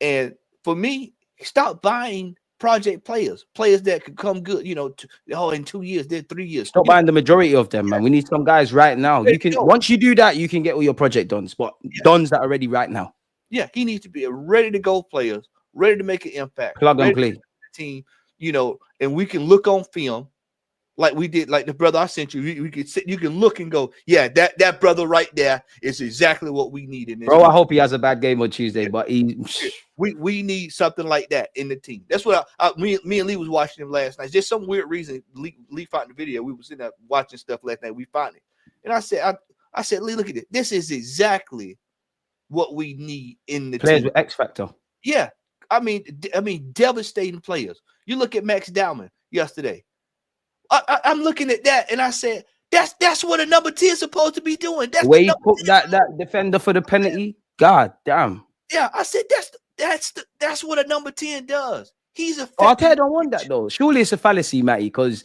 And for me, stop buying project players that could come good. In 2 years, then 3 years. Stop buying the majority of them, man. We need some guys right now. Once you do that, you can get all your project dons. But dons that are ready right now. Yeah, he needs to be a ready to go players, ready to make an impact, plug and play team. And we can look on film. like we did, like the brother I sent you. You can sit, you can look and go, yeah, that brother right there is exactly what we need in this. Bro, I hope he has a bad game on Tuesday, but we need something like that in the team. That's what me and Lee was watching him last night. Just some weird reason Lee found the video. We were sitting there watching stuff last night. We found it, and I said, Lee, look at it. This is exactly what we need in the players team. with X factor. Yeah, I mean, devastating players. You look at Max Dowman yesterday. I'm looking at that, and I said, that's what a number 10 is supposed to be doing. That's where he put that defender for the penalty. God damn. Yeah, I said that's what a number 10 does. He's a. Arteta don't want that though. Surely it's a fallacy, Matty, because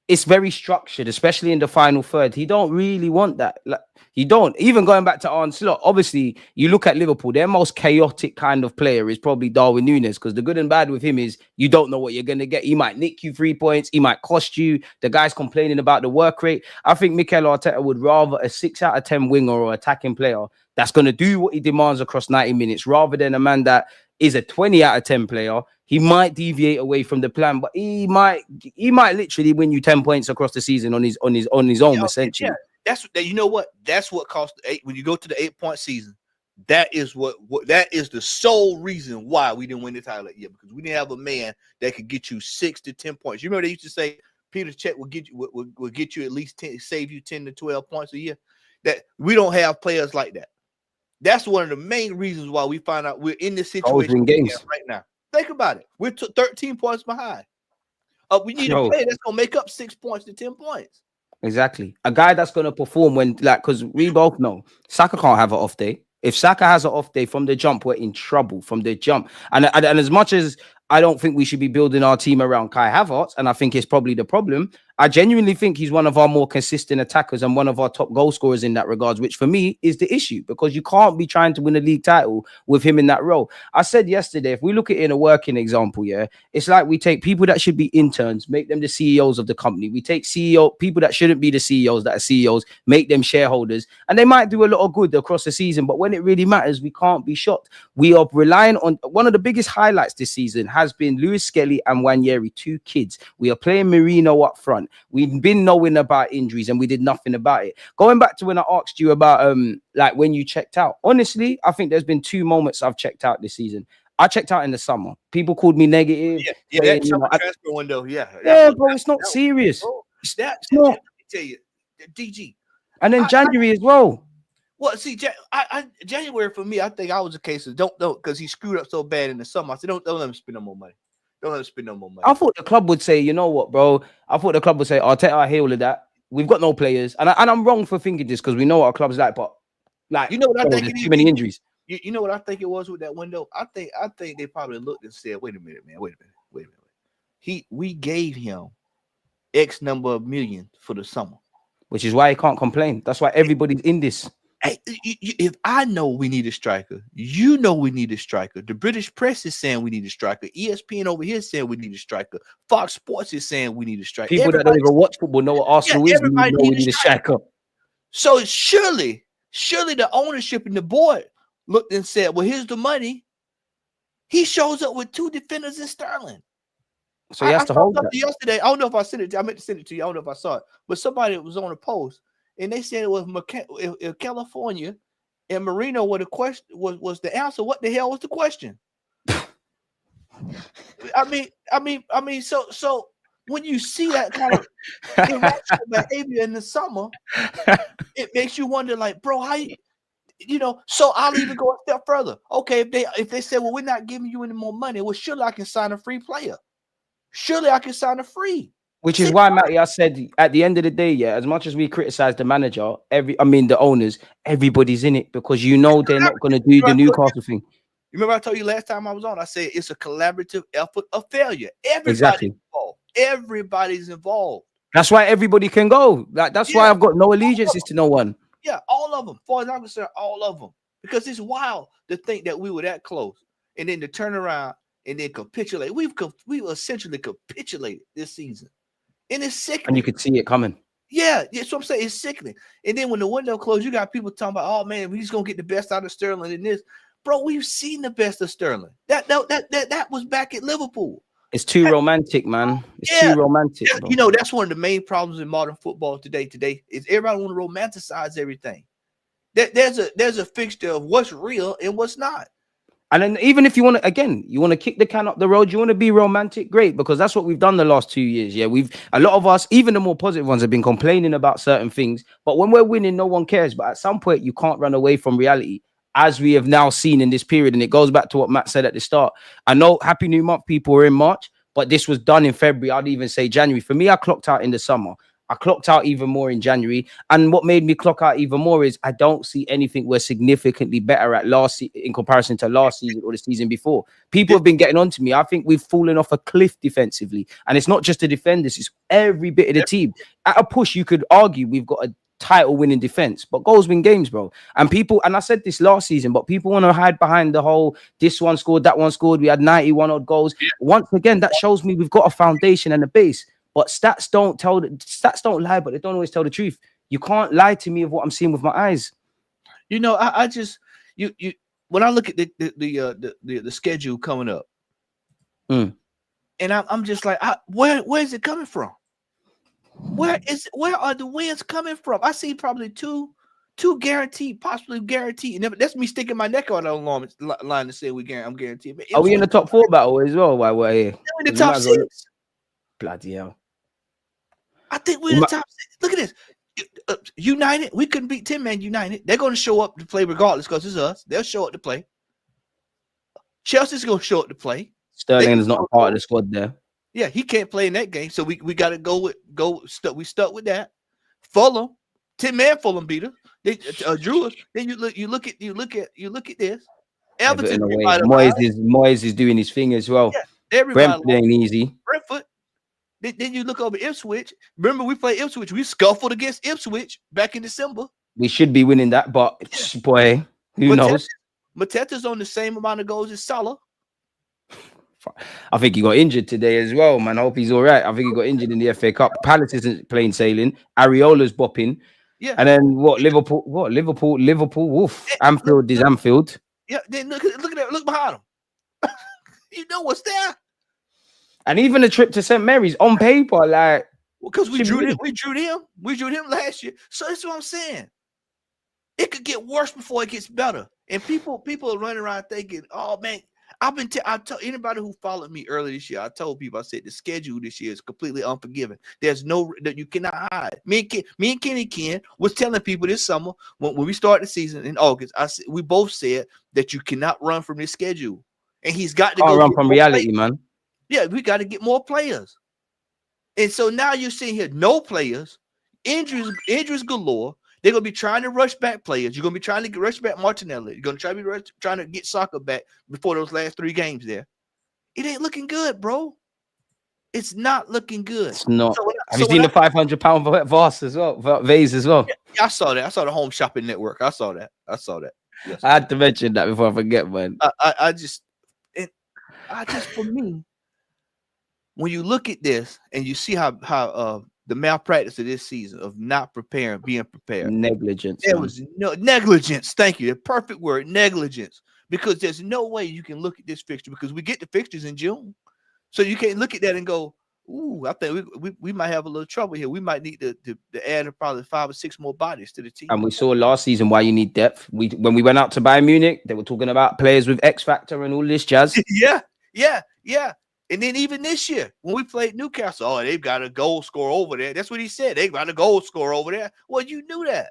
it's very structured, especially in the final third. He don't really want that. Like, he don't. Even going back to Arne Slot, obviously, you look at Liverpool, their most chaotic kind of player is probably Darwin Núñez, because the good and bad with him is you don't know what you're going to get. He might nick you 3 points. He might cost you. The guy's complaining about the work rate. I think Mikel Arteta would rather a 6 out of 10 winger or attacking player that's going to do what he demands across 90 minutes rather than a man that is a 20 out of 10 player. He might deviate away from the plan, but he might literally win you 10 points across the season on his own, essentially. Yeah, that's you know what? That's what cost the 8 when you go to the 8-point season. That is what that is the sole reason why we didn't win the title that year, because we didn't have a man that could get you 6 to 10 points. You remember they used to say Peter Cech will get you at least 10, save you 10 to 12 points a year. That we don't have players like that. That's one of the main reasons why we find out we're in this situation right now. Think about it. We're 13 points behind. We need a player that's going to make up 6 points to 10 points. Exactly. A guy that's going to perform when, like, because we both know Saka can't have an off day. If Saka has an off day from the jump, we're in trouble from the jump. And as much as I don't think we should be building our team around Kai Havertz, and I think it's probably the problem, I genuinely think he's one of our more consistent attackers and one of our top goal scorers in that regards, which for me is the issue, because you can't be trying to win a league title with him in that role. I said yesterday, if we look at it in a working example, yeah, it's like we take people that should be interns, make them the CEOs of the company. We take people that shouldn't be the CEOs, that are CEOs, make them shareholders, and they might do a lot of good across the season, but when it really matters, we can't be shocked. We are relying on one of the biggest highlights this season has been Lewis Skelly and Nwaneri, 2 kids. We are playing Merino up front. We've been knowing about injuries and we did nothing about it. Going back to when I asked you about like when you checked out, honestly, I think there's been 2 moments I've checked out this season. I checked out in the summer. People called me negative. Yeah, that summer transfer window. Yeah, bro, it's not serious. It's not. Let me tell you, DG. And then January as well. Well, see, January for me, I think I was a case of don't because he screwed up so bad in the summer. I said, don't let him spend no more money. Don't let him spend no more money. I thought the club would say, you know what, bro? I thought the club would say, Arteta, I hear all of that. We've got no players. And I'm wrong for thinking this because we know what our club's like, but like, you know what I think? Too many injuries. You know what I think it was with that window? I think they probably looked and said, wait a minute, man. Wait a minute. We gave him X number of million for the summer. Which is why he can't complain. That's why everybody's in this. Hey, if I know we need a striker, you know we need a striker. The British press is saying we need a striker. ESPN over here is saying we need a striker. Fox Sports is saying we need a striker. People that don't even watch football know what Arsenal is. We need a striker. So surely the ownership and the board looked and said, well, here's the money. He shows up with 2 defenders in Sterling. So he has to hold that. Yesterday, I don't know if I sent it to you. I meant to send it to you. I don't know if I saw it. But somebody was on a post. And they said it was if California and Marino were the question was the answer. What the hell was the question? I mean, so when you see that kind of irrational behavior in the summer, it makes you wonder, like, bro, how you know? So I'll even go a step further. Okay, if they say, well, we're not giving you any more money, well, surely I can sign a free player. Surely I can sign a free. Which is why, Matty, I said at the end of the day, yeah, as much as we criticize the manager, the owners, everybody's in it because you know they're not going to do the Newcastle thing. You remember I told you last time I was on, I said it's a collaborative effort of failure. Everybody's involved. Everybody's involved. That's why everybody can go. That's why I've got no allegiances to no one. Yeah, all of them. For as I'm concerned, all of them. Because it's wild to think that we were that close and then to turn around and then capitulate. We essentially capitulated this season. And it's sickening. And you could see it coming. Yeah, that's what I'm saying. It's sickening. And then when the window closed, you got people talking about, oh man, we're just gonna get the best out of Sterling in this. Bro, we've seen the best of Sterling. That was back at Liverpool. It's too romantic, man. It's Yeah, too romantic, bro. you know, that's one of the main problems in modern football today. Today is everybody want to romanticize everything. There's a fixture of what's real and what's not. And then even if you want to, again, you want to kick the can up the road, you want to be romantic, great, because that's what we've done the last 2 years. Yeah, a lot of us, even the more positive ones, have been complaining about certain things. But when we're winning, no one cares. But at some point, you can't run away from reality, as we have now seen in this period. And it goes back to what Matt said at the start. I know Happy New Month people were in March, but this was done in February. I'd even say January. For me, I clocked out in the summer. I clocked out even more in January. And what made me clock out even more is I don't see anything we're significantly better at in comparison to last season or the season before. People have been getting on to me. I think we've fallen off a cliff defensively. And it's not just the defenders, it's every bit of the team. At a push, you could argue we've got a title winning defense, but goals win games, bro. And I said this last season, but people want to hide behind the whole this one scored, that one scored. We had 91 odd goals. Once again, that shows me we've got a foundation and a base. But stats don't lie, but they don't always tell the truth. You can't lie to me of what I'm seeing with my eyes. You know, I just when I look at the schedule coming up, and I'm just like, where is it coming from? Where are the wins coming from? I see probably two guaranteed, possibly guaranteed. And that's me sticking my neck out on the line to say I'm guaranteed. But are we in the top 4 battle as well while we're here? In the top 6. Bloody hell. I think we're in the top 6. Look at this. United, we couldn't beat 10-man United. They're going to show up to play regardless because it's us. They'll show up to play. Chelsea's going to show up to play. Sterling is not a part of the squad there. Yeah, he can't play in that game, so we got to we stuck with that. Fulham, 10-man Fulham beat us. They drew us. Then you look at this. Everton, Moyes is doing his thing as well. Yeah, Brentford ain't easy. Brentford. Then you look over Ipswich. Remember, we played Ipswich. We scuffled against Ipswich back in December. We should be winning that, but boy, who knows? Mateta's on the same amount of goals as Salah. I think he got injured today as well, man. I hope he's all right. I think he got injured in the FA Cup. Palace isn't plain sailing. Ariola's bopping. Yeah. And then Liverpool. Woof. Anfield is Anfield. Yeah. Then look at that. Look behind him. You know what's there. And even a trip to St. Mary's on paper, like, because we drew him last year. So that's what I'm saying. It could get worse before it gets better. And people are running around thinking, "Oh man, I told anybody who followed me earlier this year. I told people, I said the schedule this year is completely unforgiving. There's no that you cannot hide. Me and Kenny Ken was telling people this summer when we started the season in August. We both said that you cannot run from this schedule, and he's got to run from reality, man. Yeah, we got to get more players. And so now you're seeing here no players, injuries galore. They're going to be trying to rush back players. You're going to be trying to rush back Martinelli. You're going to trying to get Saka back before those last 3 games there. It ain't looking good, bro. It's not looking good. It's not. Have you seen the £500 vase as well? Vase as well? Yeah, I saw that. I saw the Home Shopping Network. I saw that. Yes. I had to mention that before I forget, man. I just for me, when you look at this and you see how the malpractice of this season of not being prepared, negligence. There was no negligence. Thank you. The perfect word, negligence. Because there's no way you can look at this fixture because we get the fixtures in June, so you can't look at that and go, "Ooh, I think we might have a little trouble here. We might need to add probably 5 or 6 more bodies to the team." And we saw last season why you need depth. When we went out to Bayern Munich, they were talking about players with X factor and all this jazz. Yeah. And then even this year, when we played Newcastle, they've got a goal scorer over there. That's what he said. They've got a goal scorer over there. Well, you knew that.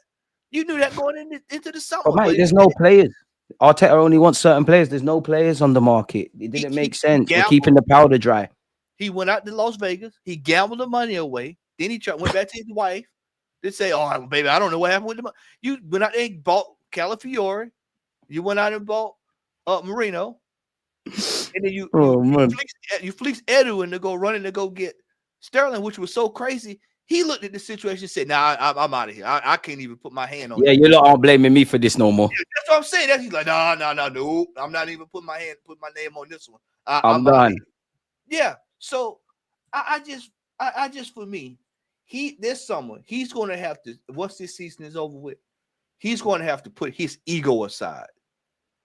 You knew that going into the summer. But mate, there's no players. Arteta only wants certain players. There's no players on the market. It didn't make sense. We're keeping the powder dry. He went out to Las Vegas. He gambled the money away. Then he went back to his wife. They say, "Oh, baby, I don't know what happened with the money." You went out there and bought Calafiore. You went out and bought Marino. And then you fleeced Edu and to go running to go get Sterling, which was so crazy. He looked at the situation and said, "Nah, I'm out of here. I can't even put my hand on it." Yeah, you're not blaming me for this no more. Yeah, that's what I'm saying. He's like, no. I'm not even putting my name on this one. I'm done. Yeah. So I just for me, this summer, he's going to have to, once this season is over with, he's going to have to put his ego aside.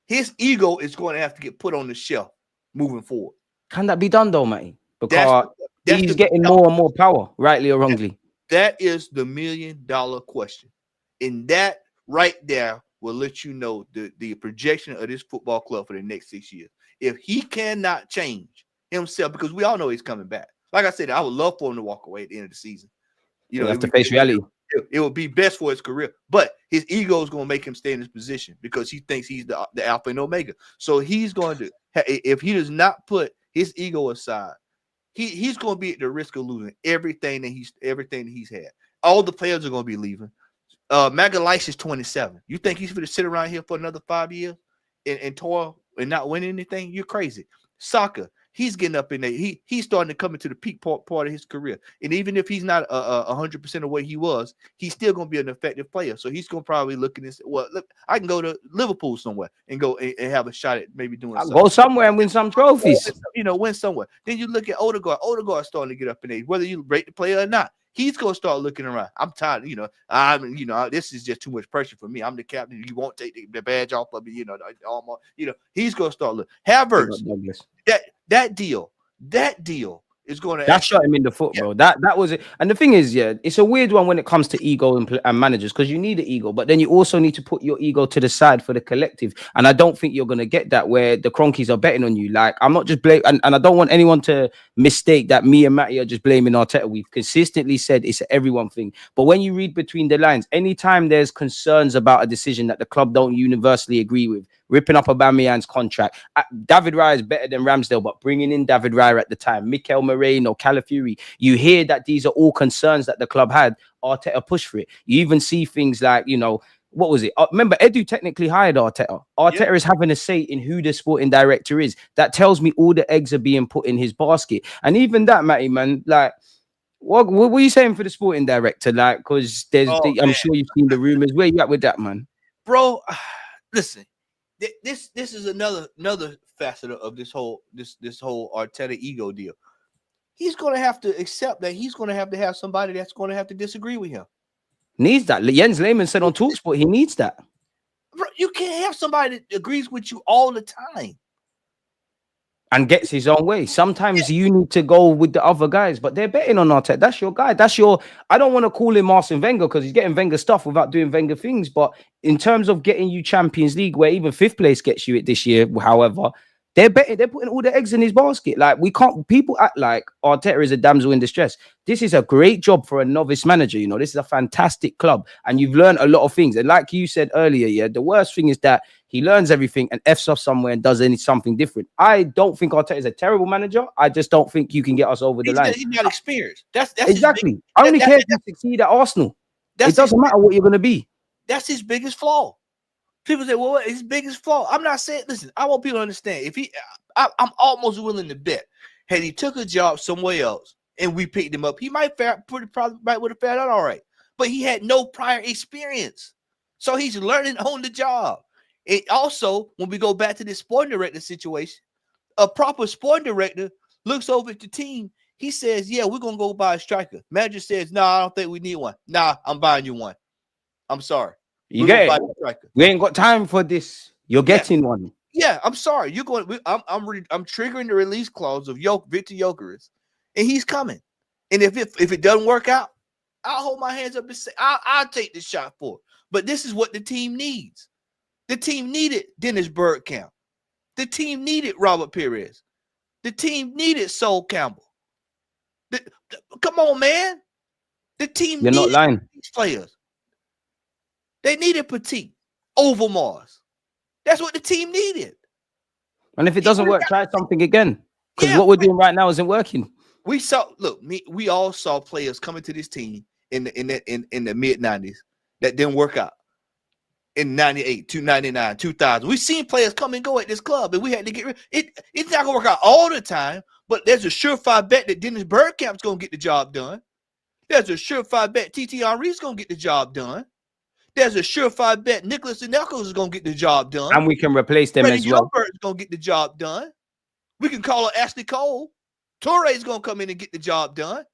His ego is going to have to get put on the shelf moving forward. Can that be done though, mate? because he's getting more and more power, rightly or wrongly. That is the $1 million question. And that right there will let you know the projection of this football club for the next 6 years. If he cannot change himself, because we all know he's coming back. Like I said, I would love for him to walk away at the end of the season. You know, have to face reality. It would be best for his career, but his ego is going to make him stay in his position because he thinks he's the alpha and omega. So he's going to, if he does not put his ego aside, he's going to be at the risk of losing everything that he's had. All the players are going to be leaving. Magalhaes is 27. You think he's going to sit around here for another 5 years and toil and not win anything? You're crazy. Saka, he's getting up in there. He's starting to come into the peak part of his career. And even if he's not 100% of what he was, he's still going to be an effective player. So he's going to probably look at this. Well, look, I can go to Liverpool somewhere and go and have a shot at maybe doing something. Go somewhere and win some trophies. You know, win somewhere. Then you look at Odegaard. Odegaard's starting to get up in age, whether you rate the player or not. He's gonna start looking around. I'm tired. This is just too much pressure for me. I'm the captain. You won't take the badge off of me. He's gonna start looking. Havertz, that deal is going to. That shot him in the foot, bro. That was it. And the thing is, it's a weird one when it comes to ego and managers, because you need the ego, but then you also need to put your ego to the side for the collective. And I don't think you're going to get that where the Cronkies are betting on you. Like, I'm not just blaming, and I don't want anyone to mistake that me and Matty are just blaming Arteta. We've consistently said it's an everyone thing. But when you read between the lines, anytime there's concerns about a decision that the club don't universally agree with, ripping up Aubameyang's contract. David Raya is better than Ramsdale, but bringing in David Raya at the time, Mikel Moreno, Calafiori, you hear that these are all concerns that the club had. Arteta pushed for it. You even see things like, what was it? Remember, Edu technically hired Arteta. Arteta is having a say in who the sporting director is. That tells me all the eggs are being put in his basket. And even that, Matty, man, like, what were you saying for the sporting director? Like, because I'm sure you've seen the rumors. Where you at with that, man? Bro, listen. This is another facet of this whole Arteta ego deal. He's going to have to accept that he's going to have somebody that's going to have to disagree with him. Needs that. Jens Lehmann said on TalkSport he needs that. Bro, you can't have somebody that agrees with you all the time and gets his own way. Sometimes you need to go with the other guys, but they're betting on Arteta. That's your guy. I don't want to call him Arsene Wenger because he's getting Wenger stuff without doing Wenger things. But in terms of getting you Champions League, where even 5th place gets you it this year, however, they're betting, they're putting all the eggs in his basket. Like, people act like Arteta is a damsel in distress. This is a great job for a novice manager. This is a fantastic club and you've learned a lot of things. And like you said earlier, the worst thing is that he learns everything and F's off somewhere and does something different. I don't think Arteta is a terrible manager. I just don't think you can get us over the line. He's not experienced. That's exactly. I only care if you succeed at Arsenal. It doesn't matter what you're going to be. That's his biggest flaw. People say, well, his biggest flaw. I'm not saying, listen, I want people to understand. I'm almost willing to bet, had he took a job somewhere else and we picked him up, he might would have fared out all right. But he had no prior experience. So he's learning on the job. And also, when we go back to this sporting director situation, a proper sporting director looks over at the team. He says, yeah, we're going to go buy a striker. Manager says, no, I don't think we need one. Nah, I'm buying you one. I'm sorry. You get it. We ain't got time for this. You're getting one. Yeah, I'm sorry. You're going. I'm triggering the release clause of Victor Gyökeres, and he's coming. And if it doesn't work out, I'll hold my hands up and say I'll take this shot for it. But this is what the team needs. The team needed Dennis Bergkamp. The team needed Robert Perez. The team needed Sol Campbell. Come on, man. The team You're needed not lying. These players. They needed Petit, Overmars. That's what the team needed. And if it doesn't work, try something again. Because what we're doing right now isn't working. We all saw players coming to this team in the mid 90s that didn't work out. In 98, 99, 2000. We've seen players come and go at this club, and we had to get rid. It's not gonna work out all the time, but there's a surefire bet that Dennis Bergkamp's gonna get the job done. There's a surefire bet TT Henry's gonna get the job done. There's a surefire bet Nicholas Anelka is going to get the job done. And we can replace them as well. Is going to get the job done. We can call her Ashley Cole. Torre is going to come in and get the job done.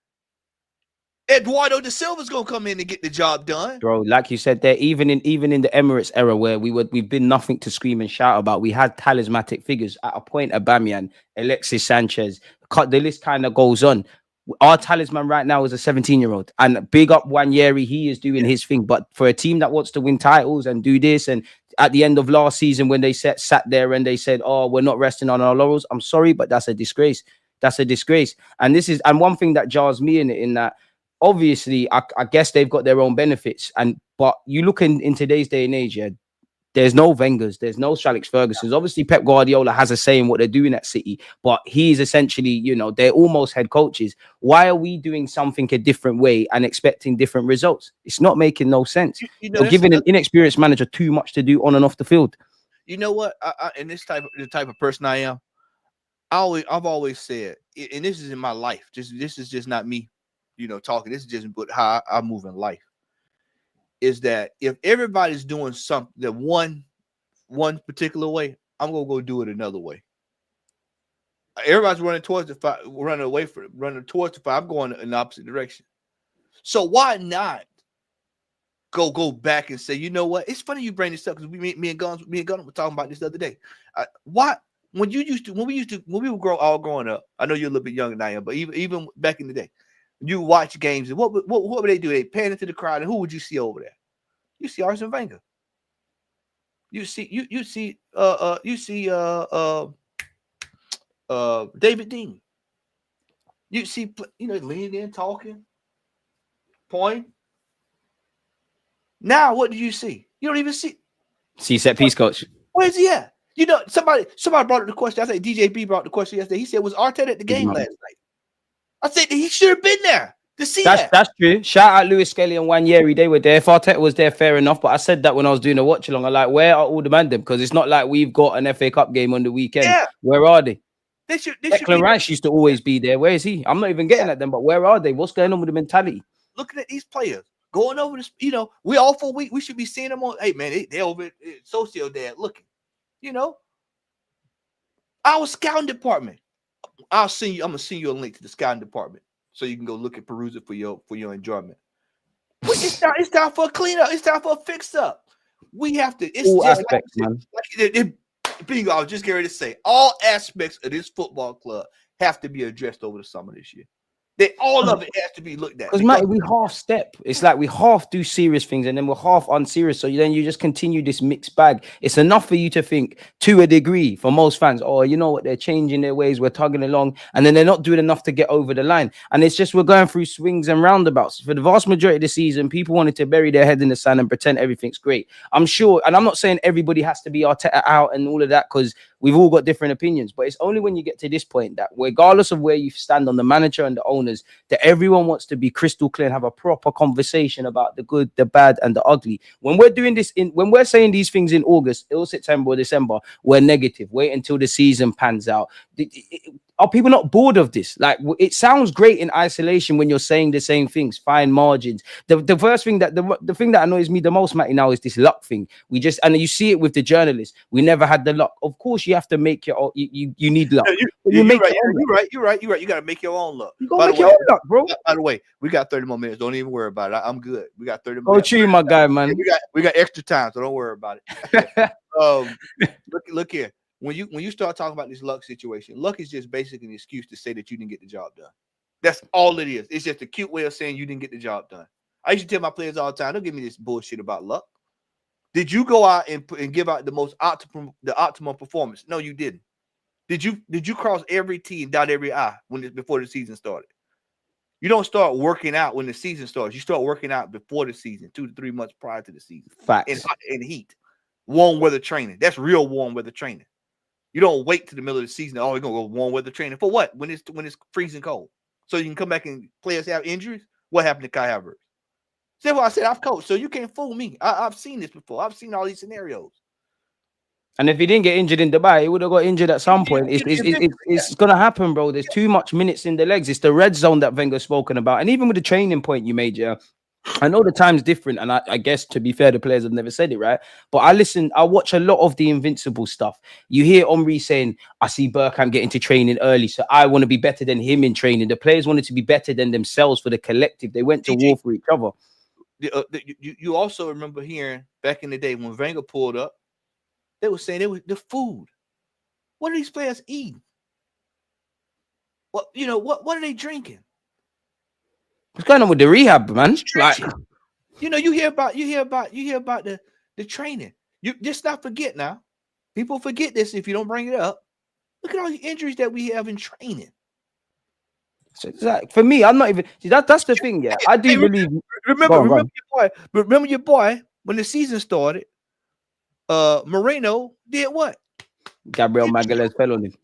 Eduardo da Silva's gonna come in and get the job done. Bro, like you said there, even in the Emirates era where we've been nothing to scream and shout about, we had talismanic figures at a point. Aubameyang, Alexis Sanchez, the list kind of goes on. Our talisman right now is a 17-year-old, and big up Wanyeri, he is doing his thing. But for a team that wants to win titles and do this, and at the end of last season when they sat there and they said, "Oh, we're not resting on our laurels," I'm sorry, but that's a disgrace. That's a disgrace. And one thing that jars me in that. Obviously, I guess they've got their own benefits, but you look in today's day and age, yeah, there's no Wengers, there's no Sir Alex Ferguson's. Obviously, Pep Guardiola has a say in what they're doing at City, but he's essentially, they're almost head coaches. Why are we doing something a different way and expecting different results? It's not making no sense. You're giving an inexperienced manager too much to do on and off the field. You know what? In the type of person I am, I've always said, and this is in my life. This is just not me. Talking. This is just how I move in life. Is that if everybody's doing something that one particular way, I'm gonna go do it another way. Everybody's running towards the fire, running towards the fire. I'm going in the opposite direction. So why not go back and say, you know what? It's funny you bring this up because me and Gunn were talking about this the other day. When we were growing up, I know you're a little bit younger than I am, but even back in the day. You watch games, and what would they do? They pan into the crowd, and who would you see over there? You see Arsene Wenger. You see David Dean. You see leaning in, talking, pointing. Now what do you see? You don't even see set piece coach. Where's he at? Somebody brought up the question. I think DJB brought the question yesterday. He said, "Was Arteta at the game last night?" I said he should have been there to see that. That's true. Shout out Lewis Skelly and Wanyeri. They were there. If Arteta was there, fair enough. But I said that when I was doing a watch along. I'm like, where are all the man them? Because it's not like we've got an FA Cup game on the weekend. Yeah. Where are they? Declan Rice used to always be there. Where is he? I'm not even getting at them, but where are they? What's going on with the mentality? Looking at these players going over this, we all for we should be seeing them on. Hey man, they over at Socio Dad looking. Our scouting department. I'm gonna send you a link to the scouting department so you can go look at peruse it for your enjoyment. It's time for a cleanup. It's time for a fix up. We have to. It's all just aspects, man. Bingo. I was just getting ready to say all aspects of this football club have to be addressed over the summer this year. All of it has to be looked at. Because Matty, we half step. It's like we half do serious things and then we're half unserious. So then you just continue this mixed bag. It's enough for you to think to a degree for most fans, oh, you know what? They're changing their ways. We're tugging along. And then they're not doing enough to get over the line. And it's just we're going through swings and roundabouts. For the vast majority of the season, people wanted to bury their head in the sand and pretend everything's great. I'm sure. And I'm not saying everybody has to be Arteta out and all of that because we've all got different opinions. But it's only when you get to this point that regardless of where you stand on the manager and the owners, that everyone wants to be crystal clear and have a proper conversation about the good, the bad, and the ugly. When we're doing this when we're saying these things in August, or September or December, we're negative. Wait until the season pans out. Are people not bored of this? Like, it sounds great in isolation when you're saying the same things, fine margins. The first thing that the thing that annoys me the most, Matty, now is this luck thing. And you see it with the journalists. We never had the luck. Of course, you have to make your own. You need luck. You're right. You got to make your own luck. You got to make your own luck, bro. By the way, we got 30 more minutes. Don't even worry about it. I'm good. We got 30 more. Oh, cheer, my guy, man. We got extra time, so don't worry about it. Look here. When you start talking about this luck situation, luck is just basically an excuse to say that you didn't get the job done. That's all it is. It's just a cute way of saying you didn't get the job done. I used to tell my players all the time, don't give me this bullshit about luck. Did you go out and give out the optimum performance? No, you didn't. Did you cross every T and dot every I before the season started? You don't start working out when the season starts. You start working out before the season, 2 to 3 months prior to the season. Facts. In heat. Warm weather training. That's real warm weather training. You don't wait to the middle of the season. Oh, we're gonna go warm weather training for what? When it's freezing cold, so you can come back and players have injuries. What happened to Kai Havertz? See what I said? I've coached, so you can't fool me. I've seen this before. I've seen all these scenarios. And if he didn't get injured in Dubai, he would have got injured at some point. It's gonna happen, bro. There's too much minutes in the legs. It's the red zone that Wenger's spoken about, and even with the training point you made, yeah. I know the time's different, and I guess to be fair, the players have never said it, right? But I watch a lot of the Invincible stuff. You hear Omri saying, I see Bergkamp getting to training early, so I want to be better than him in training. The players wanted to be better than themselves for the collective. They went to war for each other. You also remember hearing back in the day when Wenger pulled up, they were saying the food. What are these players eating? What are they drinking? What's going on with the rehab, man? Like, you hear about the training. You just not forget now. People forget this if you don't bring it up. Look at all the injuries that we have in training. So it's like, for me, I'm not even. See, that's the thing. Yeah, I do believe. Remember your boy when the season started. Moreno did what? Gabriel Magalhaes fell on him.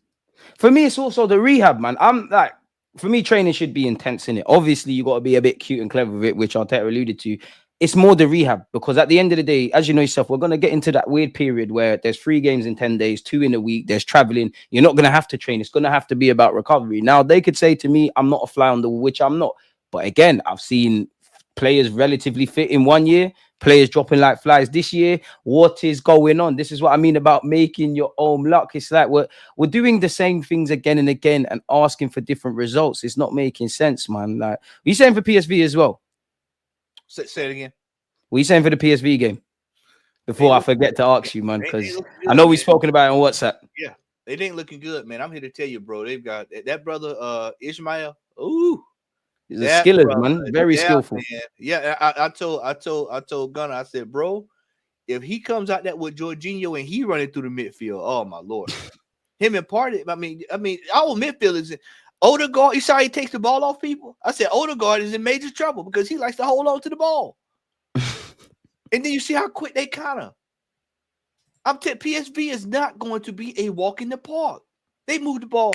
For me, it's also the rehab, man. I'm like, for me, training should be intense in it. Obviously, you got to be a bit cute and clever with it, which Arteta alluded to. It's more the rehab, because at the end of the day, as you know yourself, we're going to get into that weird period where there's 3 games in 10 days, 2 in a week, there's traveling. You're not going to have to train. It's going to have to be about recovery. Now, they could say to me, I'm not a fly on the wall, which I'm not. But again, I've seen players relatively fit in 1 year, players dropping like flies this year. What is going on? This is what I mean about making your own luck. It's like we're doing the same things again and again and asking for different results. It's not making sense, man. Like, are you saying for PSV as well? Say it again. What are you saying for the PSV game? Before I forget to ask you, man, because I know we've spoken about it on WhatsApp. Yeah, they ain't looking good, man. I'm here to tell you, bro. They've got that brother Ishmael. Ooh. He's a skiller, man. Very skillful. Man. Yeah, I told Gunner, I said, bro, if he comes out there with Jorginho and he running through the midfield, oh my Lord. Him and Partey, I mean, our midfield is Odegaard. You saw how he takes the ball off people? I said Odegaard is in major trouble because he likes to hold on to the ball. And then you see how quick they counter. PSV is not going to be a walk in the park. They moved the ball.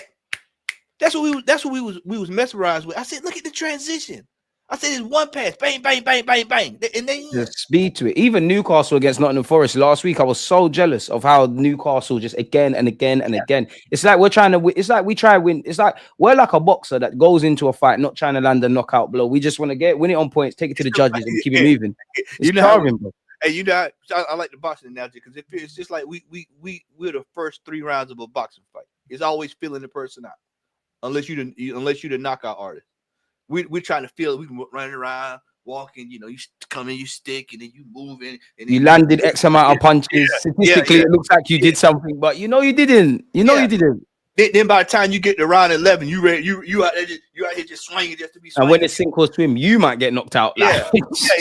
That's what we was mesmerized with. I said, look at the transition. I said, it's one pass, bang, bang, bang, bang, bang, and they the speed to it. Even Newcastle against Nottingham Forest last week, I was so jealous of how Newcastle just again and again and again. It's like we're trying to win. It's like we try to win. It's like we're like a boxer that goes into a fight, not trying to land a knockout blow. We just want to win it on points, take it to the judges, and keep it moving. It's jarring, bro. Hey, I like the boxing analogy because it's just like we're the first 3 rounds of a boxing fight. It's always feeling the person out, unless you're the knockout artist. We're trying to feel it. We can run around, walking. You come in, you stick, and then you move in. And you landed X amount of punches. Statistically, it looks like you did something, but you didn't. You didn't. Then by the time you get to round 11, you ready? You out here just swinging just to be swinging. And when it's sink or swim, you might get knocked out. Yeah,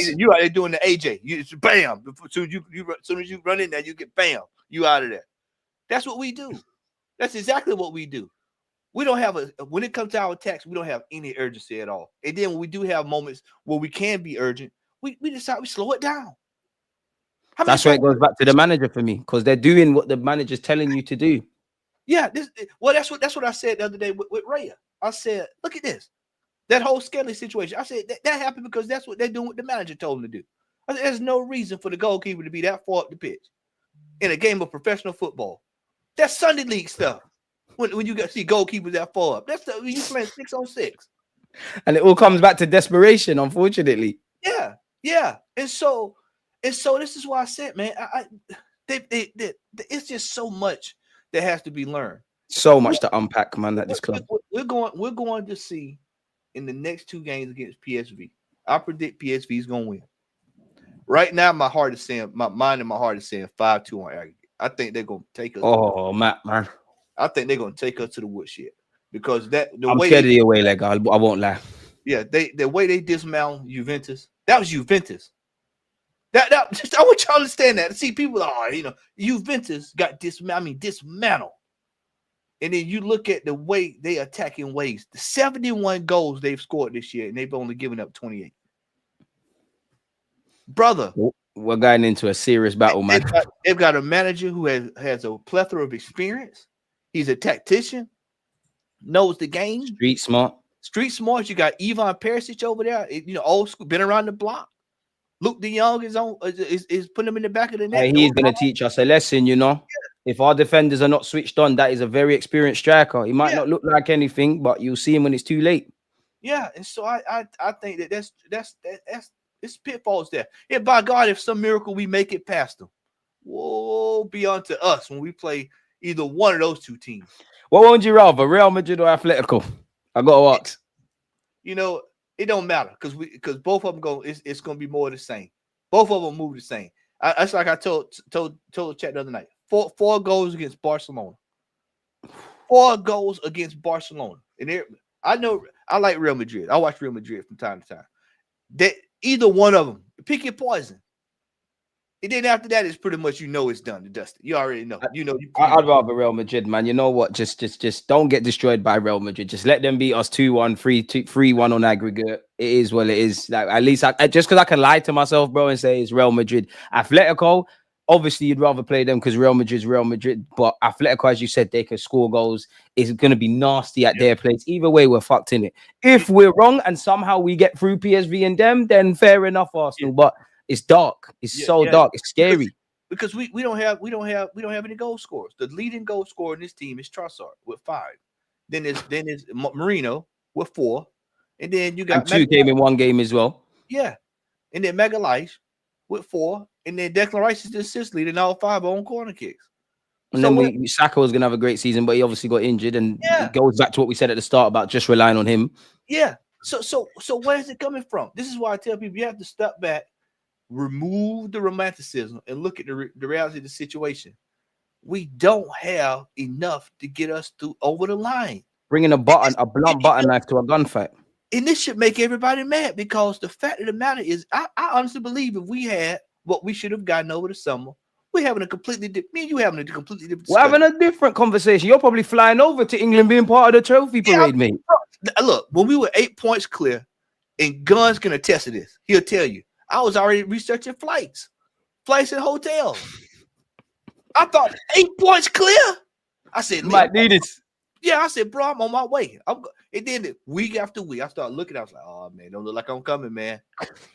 you out there doing the AJ. You bam. As soon as you run in there, you get bam. You out of there. That's what we do. That's exactly what we do. We don't have when it comes to our attacks, we don't have any urgency at all. And then when we do have moments where we can be urgent, we decide we slow it down. That's why it goes back to the manager for me, because they're doing what the manager's telling you to do. Yeah, that's what I said the other day with Raya. I said, look at this. That whole Skelly situation. I said that happened because that's what they're doing what the manager told them to do. I said, there's no reason for the goalkeeper to be that far up the pitch in a game of professional football. That's Sunday league stuff. When you see goalkeepers that far up, that's when you playing 6-on-6. And it all comes back to desperation, unfortunately. Yeah. And so this is why I said, man, it's just so much that has to be learned. So much to unpack, man, at this club. We're going to see in the next 2 games against PSV. I predict PSV is going to win. Right now, my mind and my heart is saying 5-2 on aggregate. I think they're going to take us. Oh, Matt, man. I think they're going to take us to the woodshed because I'm scared of the away leg. I won't lie. Yeah, the way they dismantled Juventus, that was Juventus. That I want y'all to understand that. See, people are, Juventus got dismantled. And then you look at the way they attacking ways. The 71 goals they've scored this year, and they've only given up 28. Brother, we're going into a serious battle, man. They've got a manager who has a plethora of experience. He's a tactician, knows the game. Street smart. You got Ivan Perisic over there, old school, been around the block. Luke De Jong is putting him in the back of the net. Hey, he's going to teach us a lesson, If our defenders are not switched on, that is a very experienced striker. He might not look like anything, but you'll see him when it's too late. Yeah, and so I think that's It's pitfalls there. And by God, if some miracle we make it past them, woe be unto us when we play either one of those two teams. What would you rather, Real Madrid or Atletico? I got to ask. You know, it don't matter because both of them go. It's going to be more of the same. Both of them move the same. That's like I told chat the other night. Four goals against Barcelona. 4 goals against Barcelona. And I know I like Real Madrid. I watch Real Madrid from time to time. That either one of them, pick your poison. And then after that, it's pretty much it's done and dusted. You already know. I'd rather Real Madrid, man. You know what? Just don't get destroyed by Real Madrid. Just let them beat us 2-1, 3-1 on aggregate. It is what it is. Like at least just because I can lie to myself, bro, and say it's Real Madrid. Atletico, obviously you'd rather play them because Real Madrid's Real Madrid. But Atletico, as you said, they can score goals. It's going to be nasty at their place. Either way, we're fucked in it. If we're wrong and somehow we get through PSV and them, then fair enough, Arsenal. But it's dark. It's so dark. It's scary. Because we don't have any goal scorers. The leading goal scorer in this team is Trossard with 5. Then there's Marino with 4, and then you got 2 came in one game as well. Yeah, and then Magalhaes with 4, and then Declan Rice is the assist leader, and all 5 on corner kicks. And then Saka was gonna have a great season, but he obviously got injured, and it goes back to what we said at the start about just relying on him. Yeah. So where is it coming from? This is why I tell people you have to step back. Remove the romanticism and look at the reality of the situation. We don't have enough to get us through over the line. Bringing a blunt butter knife to a gunfight. And this should make everybody mad because the fact of the matter is, I honestly believe if we had what we should have gotten over the summer, we're having a completely different. Me and you having a completely different. We're having a different conversation. You're probably flying over to England, being part of the trophy parade, mate. Look, when we were 8 points clear, and Gunn's gonna test of this, he'll tell you. I was already researching flights and hotels. I thought 8 points clear. I said, might need it. Yeah, I said, bro, I'm on my way. And then week after week, I started looking. I was like, oh man, don't look like I'm coming, man.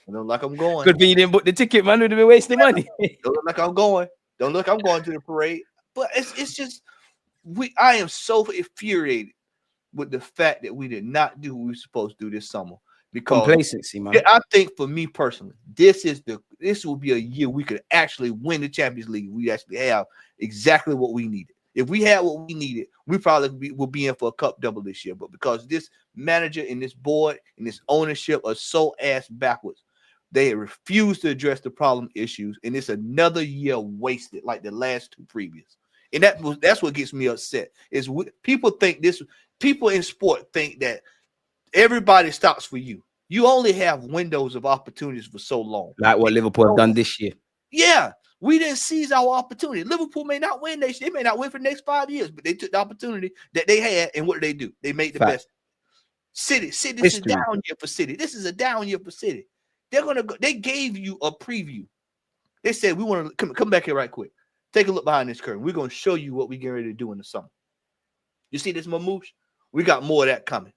Don't look like I'm going. Good be you didn't book the ticket, man. Would have been wasting money. Don't look like I'm going. Don't look, I'm going to the parade. But it's just I am so infuriated with the fact that we did not do what we were supposed to do this summer. Because complacency, man. I think for me personally, this will be a year we could actually win the Champions League. We actually have exactly what we needed. If we had what we needed, we probably will be in for a cup double this year. But because this manager and this board and this ownership are so ass backwards, they refuse to address the problem issues, and it's another year wasted like the last 2 previous. And that's what gets me upset. Is people think this. People in sport think that everybody stops for you. You only have windows of opportunities for so long. Like what Liverpool have done this year. Yeah, we didn't seize our opportunity. Liverpool may not win. They may not win for the next 5 years, but they took the opportunity that they had, and what did they do? They made the best. City, this is a down year for City. This is a down year for City. They're gonna go. They gave you a preview. They said we want to come back here right quick. Take a look behind this curtain. We're gonna show you what we get ready to do in the summer. You see this mamoosh? We got more of that coming.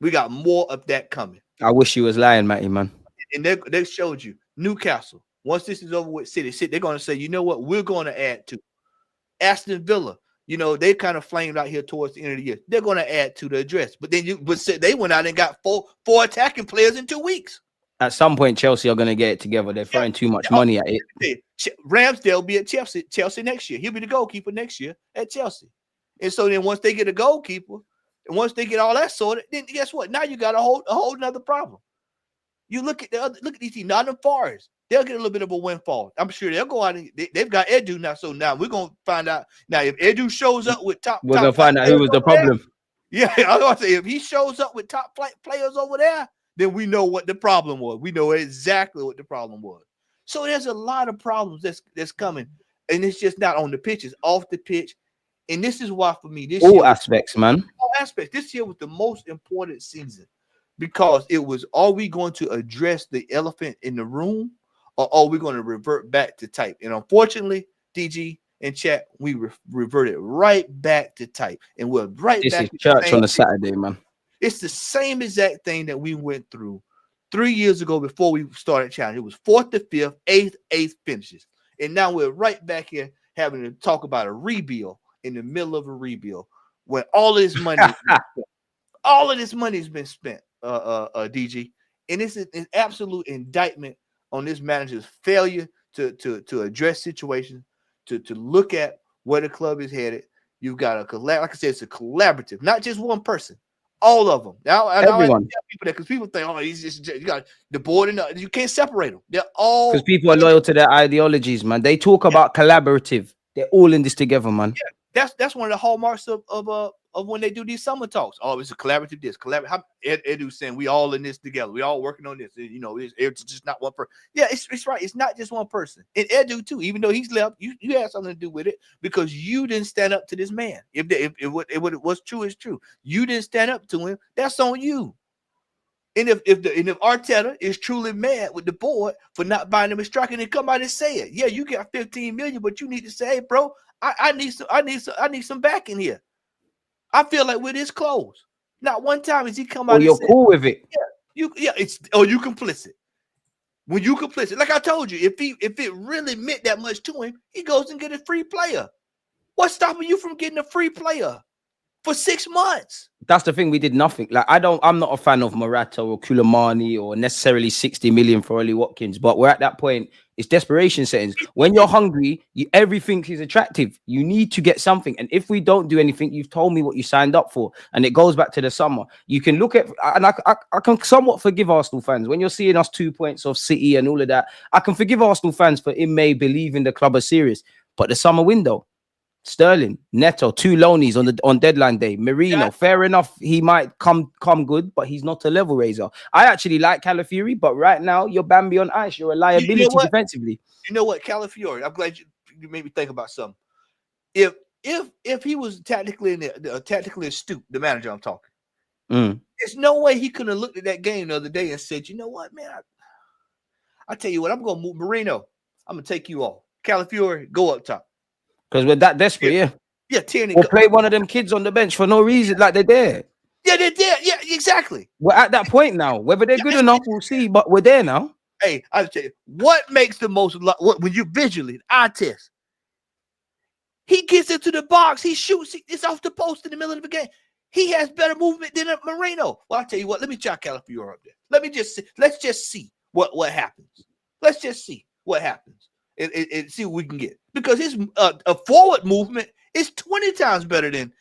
We got more of that coming. I wish you was lying, Matty, man. And they showed you Newcastle. Once this is over with City, they're going to say, you know what? We're going to add to Aston Villa. You know, they kind of flamed out here towards the end of the year. They're going to add to the address. But then they went out and got four attacking players in 2 weeks. At some point, Chelsea are going to get it together. They're throwing too much money at it. Ramsdale will be at Chelsea next year. He'll be the goalkeeper next year at Chelsea. And so then once they get a goalkeeper, and once they get all that sorted, then guess what? Now you got a whole nother problem. You look at these teams, Nottingham Forest. They'll get a little bit of a windfall. I'm sure they'll go out and they've got Edu now. So now we're gonna find out. Now if Edu shows up with we're gonna find out who was the problem. Yeah, I was gonna say if he shows up with top flight players over there, then we know what the problem was. We know exactly what the problem was. So there's a lot of problems that's coming, and it's just not on the pitch; it's off the pitch. And this is why, for me, all aspects, man. All aspects. This year was the most important season because it was: are we going to address the elephant in the room, or are we going to revert back to type? And unfortunately, DG and chat, we reverted right back to type, and we're right this back. This is church on a Saturday, man. It's the same exact thing that we went through 3 years ago before we started challenge. It was 4th to 5th, 8th finishes, and now we're right back here having to talk about a rebuild. In the middle of a rebuild, when all of this money has been spent, DG, And it's an absolute indictment on this manager's failure to address situations, to look at where the club is headed. You've got like I said, it's a collaborative, not just one person, all of them. Now I tell people that because people think, oh, he's just you got the board and you can't separate them. They're all because people are loyal to their ideologies, man. They talk about collaborative. They're all in this together, man. Yeah, that's one of the hallmarks of when they do these summer talks. Oh, it's a collaborative. Edu's saying we all in this together. We all working on this. You know, it's just not one person. Yeah, it's right. It's not just one person. And Edu too, even though he's left, you had something to do with it because you didn't stand up to this man. If what it was true is true, you didn't stand up to him. That's on you. And if Arteta is truly mad with the board for not buying him a striker, then come out and say it. Yeah, you got 15 million, but you need to say, hey, bro, I need some back in here. I feel like we're this close. Not one time has he come out. You're cool with it. You complicit. When you complicit, like I told you, if it really meant that much to him, he goes and get a free player. What's stopping you from getting a free player for 6 months? That's the thing. We did nothing. Like I'm not a fan of Morata or Koulibaly or necessarily 60 million for Ollie Watkins, but we're at that point. It's desperation settings. When you're hungry, everything is attractive. You need to get something. And if we don't do anything, you've told me what you signed up for. And it goes back to the summer. You can look at, and I can somewhat forgive Arsenal fans. When you're seeing us 2 points off City and all of that, I can forgive Arsenal fans for in May believing the club are serious. But the summer window, Sterling, Neto, 2 loanies on deadline day. Merino, fair enough, he might come good, but he's not a level raiser. I actually like Calafiori, but right now you're Bambi on ice. You're a liability defensively. You know what, Calafiori? I'm glad you made me think about something. If he was tactically astute, the manager I'm talking, there's no way he could have looked at that game the other day and said, you know what, man, I tell you what, I'm gonna move Merino. I'm gonna take you off. Calafiori, go up top. Because we're that desperate, yeah. Tierney, or play one of them kids on the bench for no reason, like they're there. Yeah, they're there. Yeah, exactly. We're at that point now. Whether they're good enough, we'll see. But we're there now. Hey, I'll tell you what makes the most when you visually eye test. He gets into the box. He shoots. It's off the post in the middle of the game. He has better movement than Merino. Well, I'll tell you what. Let me try Calafiori up there. Let's just see what happens. Let's just see what happens. And see what we can get, because his a forward movement is 20 times better than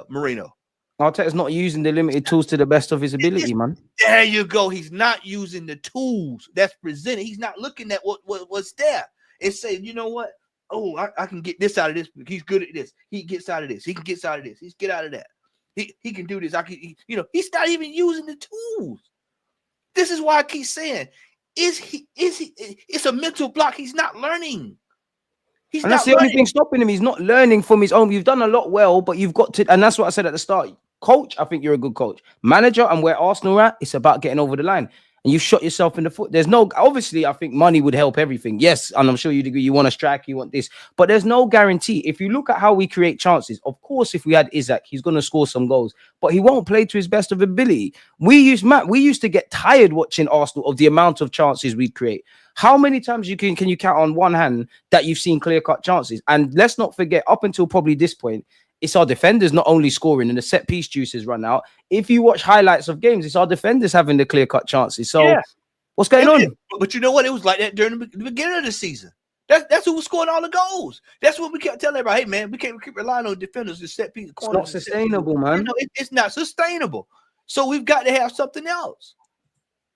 Merino. Arteta's not using the limited tools to the best of his ability, man. There you go. He's not using the tools that's presented. He's not looking at what's there and saying, you know what? Oh, I can get this out of this. He's good at this. He gets out of this. He can get out of this. He's get out of that. He can do this. He's not even using the tools. This is why I keep saying. Is he? It's a mental block. He's not learning. That's the only thing stopping him. He's not learning from his own. You've done a lot well, but you've got to, and that's what I said at the start. Coach, I think you're a good coach. Manager, and where Arsenal are at, it's about getting over the line. And you've shot yourself in the foot. Obviously, I think money would help everything. Yes, and I'm sure you'd agree. You want to strike, you want this, but there's no guarantee. If you look at how we create chances, of course, if we had Isaac, he's going to score some goals, but he won't play to his best of ability. We used to get tired watching Arsenal of the amount of chances we'd create. How many times can you count on one hand that you've seen clear-cut chances? And let's not forget, up until probably this point, it's our defenders not only scoring and the set piece juices run out. If you watch highlights of games, it's our defenders having the clear-cut chances. So what's going on? But you know what? It was like that during the beginning of the season. That's who was scoring all the goals. That's what we kept telling everybody. Hey, man, we can't keep relying on defenders to set piece. It's not sustainable, man. It's not sustainable. So we've got to have something else.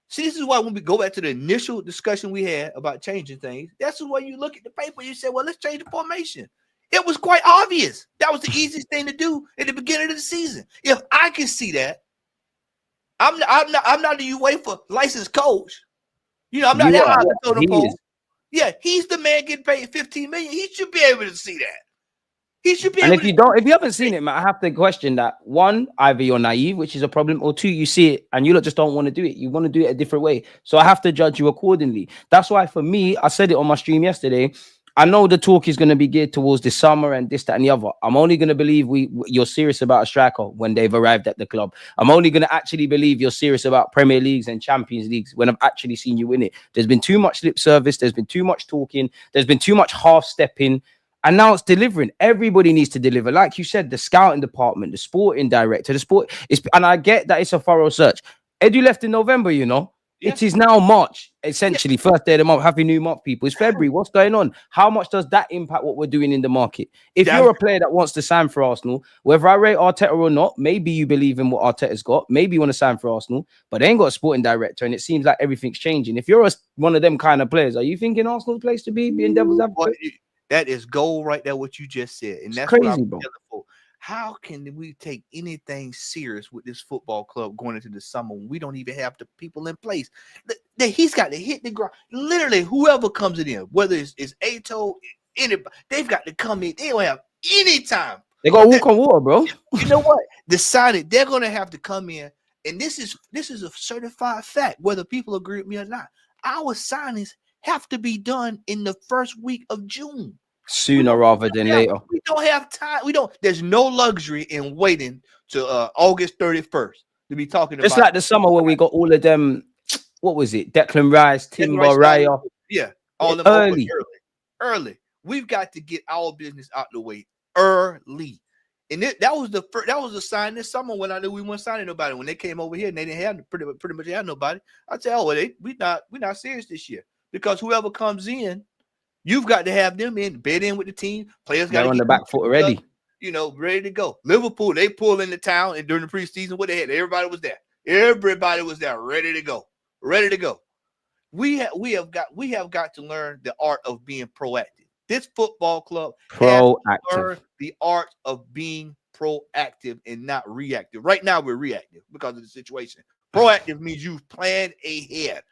See, this is why when we go back to the initial discussion we had about changing things, that's why you look at the paper, you say, well, let's change the formation. It was quite obvious. That was the easiest thing to do at the beginning of the season. If I can see that, I'm not the UEFA licensed coach. I'm not that high on the pole. Yeah, he's the man getting paid 15 million. He should be able to see that. He should be. And if you haven't seen it, man, I have to question that. One, either you're naive, which is a problem, or two, you see it and you just don't want to do it. You want to do it a different way. So I have to judge you accordingly. That's why, for me, I said it on my stream yesterday. I know the talk is going to be geared towards the summer and this, that, and the other. I'm only going to believe you're serious about a striker when they've arrived at the club. I'm only going to actually believe you're serious about Premier Leagues and Champions Leagues when I've actually seen you win it. There's been too much lip service. There's been too much talking. There's been too much half-stepping. And now it's delivering. Everybody needs to deliver. Like you said, the scouting department, the sporting director, and I get that it's a thorough search. Edu left in November, you know. Yeah. It is now March, essentially, first day of the month. Happy New Month, people. It's February. What's going on? How much does that impact what we're doing in the market? If you're a player that wants to sign for Arsenal, whether I rate Arteta or not, maybe you believe in what Arteta's got. Maybe you want to sign for Arsenal, but they ain't got a sporting director, and it seems like everything's changing. If you're one of them kind of players, are you thinking Arsenal's place to be, being devil's advocate? That is gold right there, what you just said. And that's crazy, what I'm bro. telling for. How can we take anything serious with this football club going into the summer when we don't even have the people in place? He's got to hit the ground. Literally, whoever comes in, whether it's Ato, anybody, they've got to come in. They don't have any time. They got to walk on water, bro. You know what? Decided they're going to have to come in, and this is a certified fact, whether people agree with me or not. Our signings have to be done in the first week of June. Sooner rather than later. We don't have time. There's no luxury in waiting to August 31st to be talking about. Just like the summer where we got all of them. What was it? Declan Rice, Timber, Raya. Yeah, all them early. We've got to get our business out the way early. And that was the sign this summer when I knew we weren't signing nobody. When they came over here and they didn't have pretty much have nobody, I said, we're not serious this year, because whoever comes in, you've got to have them bed in with the team. Players got on the back foot already. Ready to go. Liverpool, they pulled into town, and during the preseason, what they had, everybody was there. Everybody was there, ready to go. We have got to learn the art of being proactive. This football club has to learn the art of being proactive and not reactive. Right now, we're reactive because of the situation. Proactive means you've planned ahead.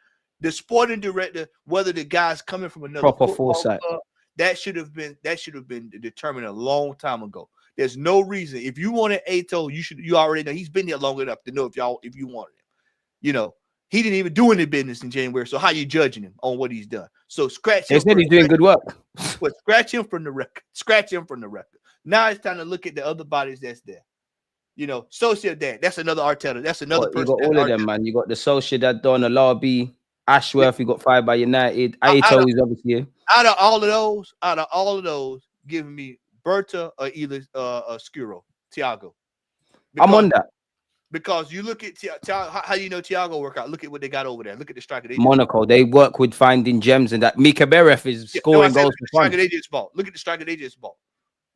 The sporting director, whether the guy's coming from another proper foresight, club, that should have been determined a long time ago. There's no reason. If you wanted Ato, you already know he's been there long enough to know if you wanted him. He didn't even do any business in January. So how you judging him on what he's done? So scratch him. He's doing good work. But scratch him from the record. Now it's time to look at the other bodies that's there. Sociedad. That's another Arteta. That's another person. You got all of them, man. You got the Sociedad, Don Alabi, Ashworth, you got fired by United. Aito is obviously here. Out of all of those, give me Berta or either Skuro, Thiago. I'm on that. Because you look at how you know Thiago work out. Look at what they got over there. Look at the striker. Monaco, they work with finding gems, and that Mika Beref is scoring goals for fun. They just bought. Look at the striker they just bought.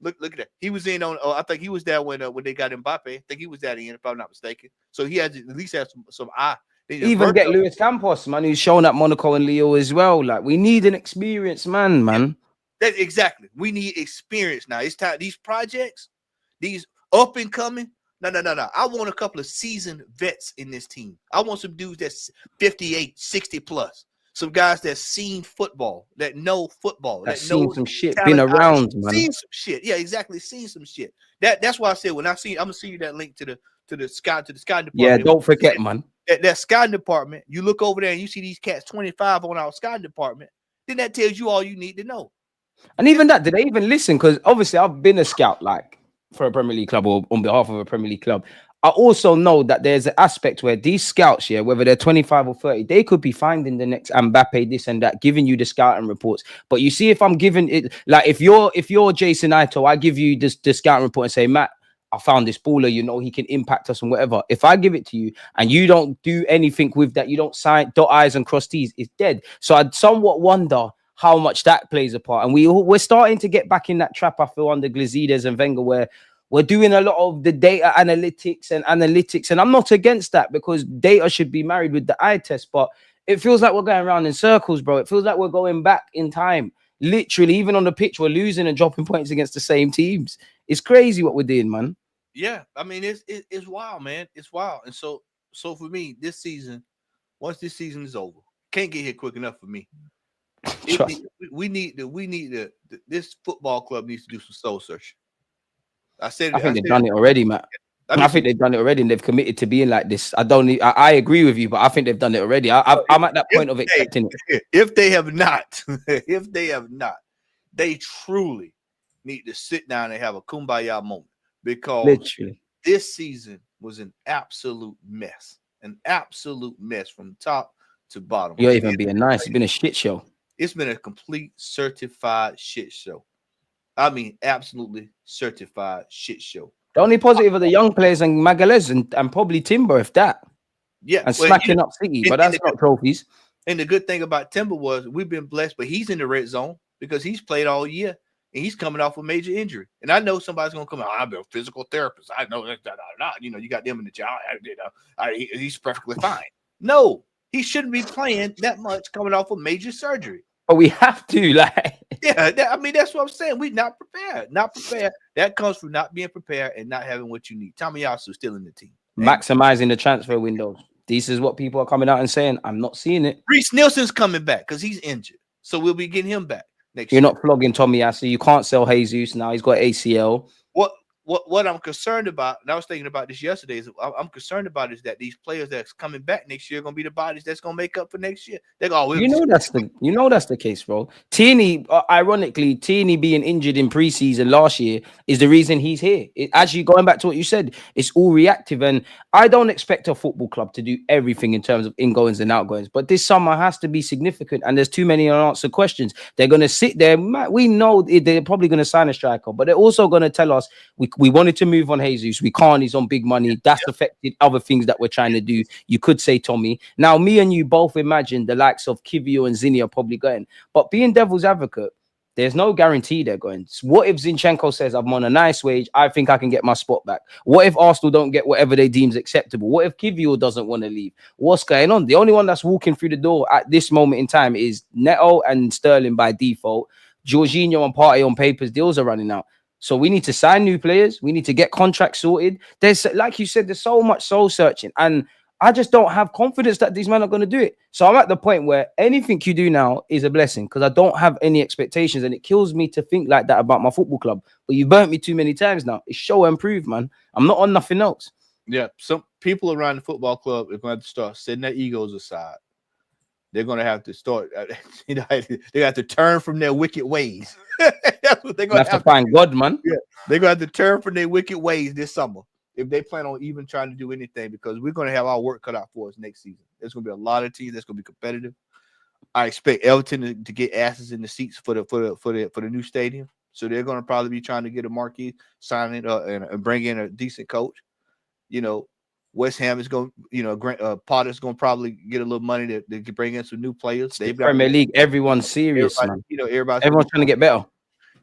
Look at that. He was in on. I think he was there when they got Mbappe. I think he was that in, if I'm not mistaken. So he has at least some eye. Even get Luis Campos, man, who's shown at Monaco and Leo as well. Like, we need an experienced man. That exactly. We need experience now. It's time. These projects, these up and coming. No. I want a couple of seasoned vets in this team. I want some dudes that's 58, 60 plus. Some guys that's seen football, that know football, that seen some shit, been around, man. Seen some shit. Yeah, exactly. Seen some shit. That's why I said when I'm gonna see you that link to the sky department. Yeah, don't forget, man. That scouting department, you look over there and you see these cats 25 on our scouting department, then that tells you all you need to know. And even that, did they even listen? Because obviously I've been a scout, like, for a Premier League club or on behalf of a Premier League club. I also know that there's an aspect where these scouts, whether they're 25 or 30, they could be finding the next Mbappe, this and that, giving you the scouting reports. But you see, if I'm giving it, like, if you're Jason Ito, I give you the scouting report and say, Matt, I found this baller, he can impact us and whatever. If I give it to you and you don't do anything with that, you don't sign, dot I's and cross T's, it's dead. So I'd somewhat wonder how much that plays a part. And we're starting to get back in that trap, I feel, under Glazides and Wenger, where we're doing a lot of the data analytics. And I'm not against that, because data should be married with the eye test. But it feels like we're going around in circles, bro. It feels like we're going back in time. Literally, even on the pitch, we're losing and dropping points against the same teams. It's crazy what we're doing, man. Yeah, I mean, it's wild, man. It's wild. And so for me, this season, once this season is over, can't get here quick enough for me. We need this football club needs to do some soul searching. I think they've done it already, Matt. I think they've done it already, and they've committed to being like this. I agree with you, but I think they've done it already. I'm at that point of accepting it. If they have not, they truly need to sit down and have a kumbaya moment, because literally this season was an absolute mess from top to bottom. You're even being nice. It's been a shit show. It's been a complete certified shit show. I mean, absolutely certified shit show. The only positive are the young players and Magalhaes and probably Timber, if that. Yeah, and smacking up City, but that's not trophies. And the good thing about Timber was we've been blessed, but he's in the red zone because he's played all year and he's coming off a major injury. And I know somebody's gonna come out. I've been a physical therapist. I know that. You know, you got them in the job. He's perfectly fine. No, he shouldn't be playing that much coming off a major surgery. But we have to, like, yeah. I mean, that's what I'm saying. We're not prepared. Not prepared. That comes from not being prepared and not having what you need. Tommy Yasu still in the team. Maximizing the transfer windows. This is what people are coming out and saying. I'm not seeing it. Reece Nielsen's coming back because he's injured. So we'll be getting him back next year. You're not flogging Tommy Yasu. You can't sell Jesus now. He's got ACL. What I'm concerned about, and I was thinking about this yesterday, is I'm concerned about is that these players that's coming back next year are gonna be the bodies that's gonna make up for next year. They're gonna that's the case, bro. Tierney, ironically, Tierney being injured in preseason last year is the reason he's here. Actually, going back to what you said, it's all reactive, and I don't expect a football club to do everything in terms of ingoings and outgoings, but this summer has to be significant, and there's too many unanswered questions. They're gonna sit there. We know they're probably gonna sign a striker, but they're also gonna tell us we wanted to move on Jesus. We can't. He's on big money. That's affected other things that we're trying to do. You could say Tommy. Now, me and you both imagine the likes of Kivio and Zinni are probably going. But being devil's advocate, there's no guarantee they're going. What if Zinchenko says, I'm on a nice wage, I think I can get my spot back? What if Arsenal don't get whatever they deem acceptable? What if Kivio doesn't want to leave? What's going on? The only one that's walking through the door at this moment in time is Neto and Sterling by default. Jorginho and Partey on papers, deals are running out. So we need to sign new players. We need to get contracts sorted. There's, like you said, there's so much soul searching. And I just don't have confidence that these men are going to do it. So I'm at the point where anything you do now is a blessing because I don't have any expectations. And it kills me to think like that about my football club. But you burnt me too many times now. It's show and prove, man. I'm not on nothing else. Yeah, some people around the football club are going to have to start setting their egos aside. They're going to have to start, they have to turn from their wicked ways. That's what they're going to have to find God, man. Yeah, they're going to have to turn from their wicked ways this summer if they plan on even trying to do anything because we're going to have our work cut out for us next season. There's going to be a lot of teams that's going to be competitive. I expect Everton to get asses in the seats for the new stadium. So they're going to probably be trying to get a marquee, sign it and bring in a decent coach. You know, West Ham is going, Potter's going to probably get a little money to bring in some new players. They've got Premier League. Everyone's serious, man. Everyone's trying to get better.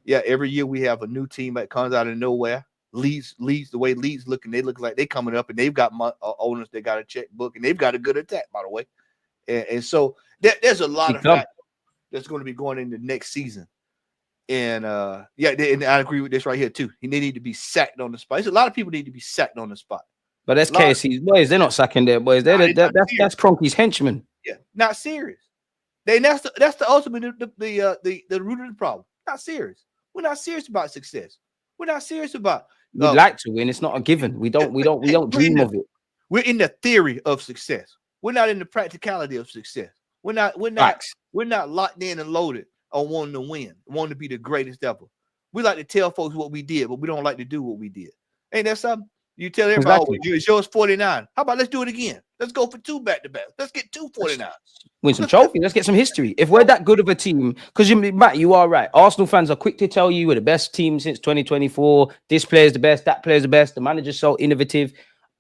Yeah, every year we have a new team that comes out of nowhere. Leeds, the way Leeds looking, they look like they coming up and they've got owners. They got a checkbook and they've got a good attack, by the way. And so there's a lot of factors that's going to be going into next season. And and I agree with this right here too. They need to be sacked on the spot. There's a lot of people need to be sacked on the spot. But that's KSC's boys. They're not sacking their boys. That's Kroenke's henchmen. Yeah, not serious. That's the ultimate the root of the problem. Not serious. We're not serious about success. We're not serious about. We'd like to win. It's not a given. We don't dream of it. We're in the theory of success. We're not in the practicality of success. We're not locked in and loaded on wanting to win, wanting to be the greatest ever. We like to tell folks what we did, but we don't like to do what we did. Ain't that something? You tell everybody, it's yours 49. How about let's do it again? Let's go for 2 back-to-back. Let's get 2 49. Win some trophies. Let's get some history. If we're that good of a team, because Matt, you are right. Arsenal fans are quick to tell you we're the best team since 2024. This player's the best. That player's the best. The manager's so innovative.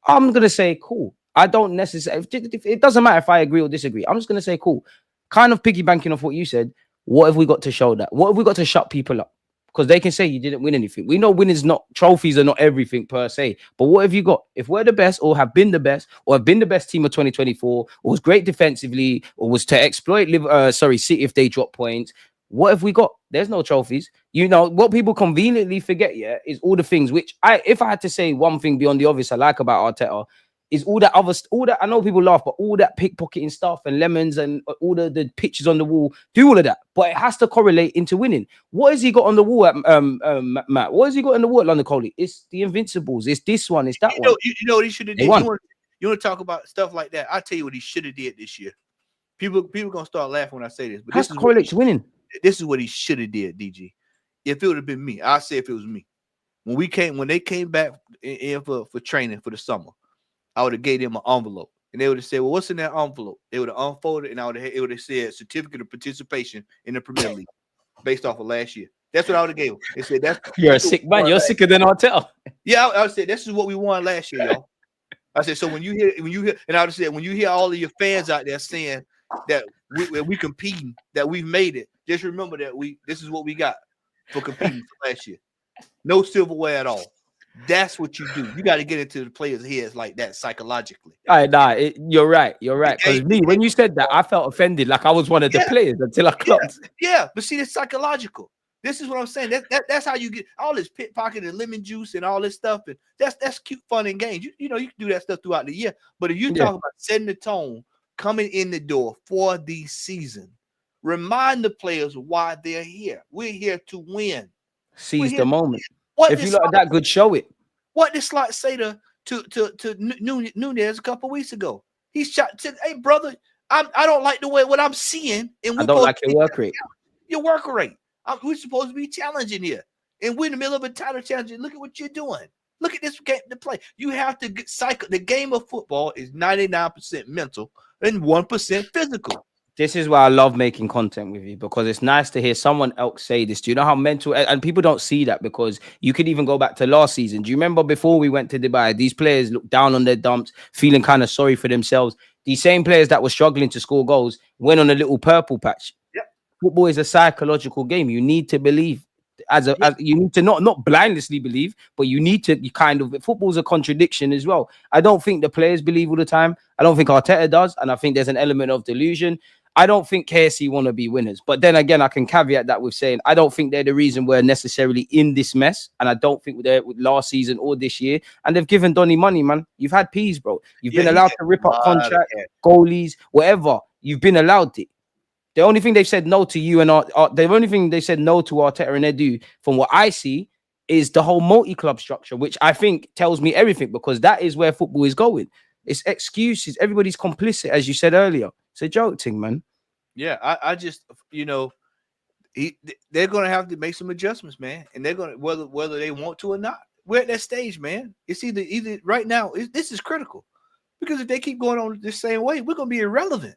I'm going to say, cool. I don't necessarily, it doesn't matter if I agree or disagree. I'm just going to say, cool. Kind of piggybacking off what you said. What have we got to show that? What have we got to shut people up? Because they can say you didn't win anything. We know winning's not, trophies are not everything per se. But what have you got? If we're the best or have been the best or have been the best team of 2024 or was great defensively or was to exploit City if they drop points, what have we got? There's no trophies. You know, what people conveniently forget, is all the things which if I had to say one thing beyond the obvious I like about Arteta, is all that, I know people laugh, but all that pickpocketing stuff and lemons and all the pictures on the wall, do all of that. But it has to correlate into winning. What has he got on the wall at Matt? What has he got on the wall at London Coley? It's the Invincibles. It's this one. It's that one. You know what he should have did? You want to talk about stuff like that? I'll tell you what he should have did this year. People going to start laughing when I say this. But this has to correlate to winning. This is what he should have did, DG. If it would have been me, I'll say if it was me. When they came back in for training for the summer, I would have gave them an envelope, and they would have said, "Well, what's in that envelope?" They would have unfolded, and it would have said "Certificate of Participation in the Premier League," based off of last year. That's what I would have gave them. They said, "You're a sick man. You're sicker than Arteta." Yeah, I would say this is what we won last year, y'all. I said, so when you hear, and I just said, when you hear all of your fans out there saying that we competing, that we've made it, just remember that this is what we got for competing for last year. No silverware at all. That's what you do. You got to get into the players' heads like that psychologically. You're right. You're right. Because when you said that, I felt offended, like I was one of the players until I clocked. Yeah, but see, it's psychological. This is what I'm saying. That's how you get all this pickpocket and lemon juice and all this stuff. And that's cute, fun, and games. You know, you can do that stuff throughout the year. But if you talk about setting the tone, coming in the door for the season, remind the players why they're here. We're here to win. Seize the moment. If you like that good, show it. What did Slot say to Nunez a couple weeks ago? He said, "Hey, brother, I don't like the way what I'm seeing, and I don't like your work rate. Your work rate. We're supposed to be challenging here, and we're in the middle of a title challenge. Look at what you're doing. Look at this game to play. You have to get cycle. The game of football is 99% mental and 1% physical." This is why I love making content with you, because it's nice to hear someone else say this. Do you know how mental, and people don't see that, because you could even go back to last season. Do you remember before we went to Dubai, these players looked down on their dumps, feeling kind of sorry for themselves. These same players that were struggling to score goals went on a little purple patch. Yep. Football is a psychological game. You need to believe as you need to not blindly believe, but you need to football's a contradiction as well. I don't think the players believe all the time. I don't think Arteta does. And I think there's an element of delusion. I don't think KSC want to be winners. But then again, I can caveat that with saying I don't think they're the reason we're necessarily in this mess. And I don't think they're with last season or this year. And they've given Donny money, man. You've had peas, bro. You've been allowed to rip up contract, goalies, whatever. You've been allowed it. The only thing they've said no to you and the only thing they said no to Arteta and Edu, from what I see, is the whole multi-club structure, which I think tells me everything, because that is where football is going. It's excuses. Everybody's complicit, as you said earlier. It's a joke thing, man. Yeah, I just, they're going to have to make some adjustments, man. And they're going to, whether they want to or not. We're at that stage, man. It's either right now, this is critical. Because if they keep going on the same way, we're going to be irrelevant.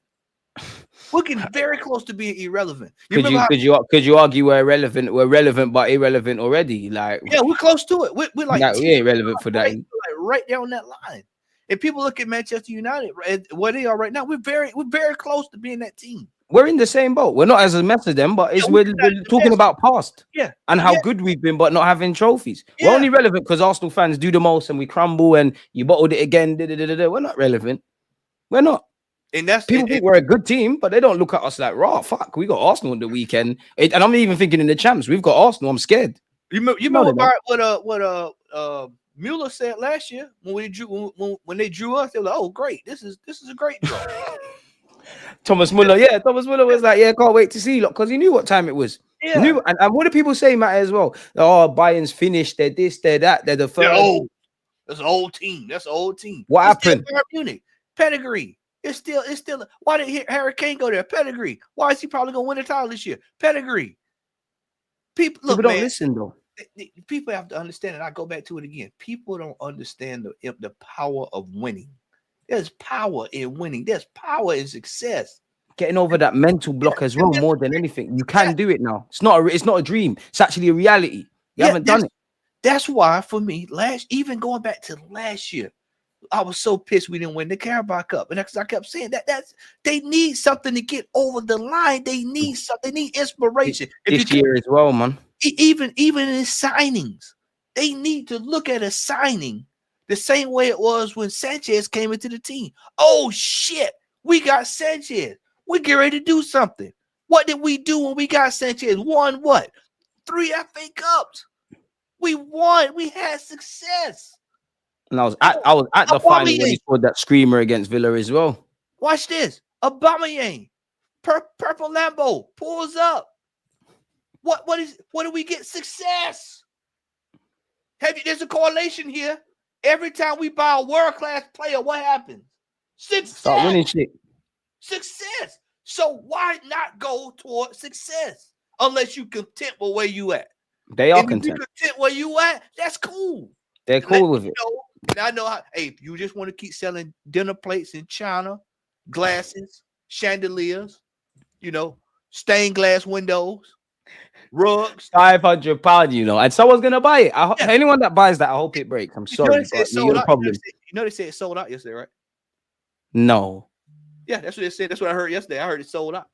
We're getting very close to being irrelevant. Could you argue we're relevant? We're relevant but irrelevant already. Like, yeah, we're close to it. We're like, we ain't relevant for that. Right there on that line. If people look at Manchester United, where they are right now, we're very close to being that team. We're in the same boat. We're not as a mess as them, but we're talking about past. Yeah. And how good we've been, but not having trophies. Yeah. We're only relevant because Arsenal fans do the most and we crumble and you bottled it again. We're not relevant. We're not. And that's people think we're a good team, but they don't look at us like, raw, fuck, we got Arsenal on the weekend. And I'm even thinking in the champs, we've got Arsenal. I'm scared. You remember what Mueller said last year when they drew us? They were like, "Oh, great! This is a great draw." Thomas Muller was like, "Yeah, can't wait to see," because he knew what time it was. Yeah. And what do people say, Matt, as well? Oh, Bayern's finished. They're this, they're that. They're the first. That's an old team. That's an old team. What happened? Munich pedigree. It's still. Why did Harry Kane go there? Pedigree. Why is he probably gonna win a title this year? Pedigree. People don't listen though. People have to understand, and I go back to it again. People don't understand the power of winning. There's power in winning. There's power in success. Getting over that mental block as well, more than anything. You can do it now. It's not a dream. It's actually a reality. You haven't done it. That's why, for me, even going back to last year, I was so pissed we didn't win the Carabao Cup. And I kept saying they need something to get over the line. They need something. They need inspiration. This year as well, man. Even in signings, they need to look at a signing the same way it was when Sanchez came into the team. Oh shit, we got Sanchez. We get ready to do something. What did we do when we got Sanchez? Won what? 3 FA Cups. We won. We had success. And I was at the final when he scored that screamer against Villa as well. Watch this. Aubameyang, purple Lambo pulls up. What do we get? Success. There's a correlation here. Every time we buy a world-class player, what happens? Success. Start winning shit. Success. So why not go toward success unless you content with where you at? They are content. If you content where you at, that's cool. They're cool with it. And I know how. Hey, if you just want to keep selling dinner plates in China, glasses, chandeliers, stained glass windows, rugs. £500, you know, and someone's gonna buy it. Anyone that buys that, I hope it breaks. I'm sorry, but you got a problem. You know they said it sold out yesterday, right? No. Yeah, that's what they said. That's what I heard yesterday. I heard it sold out.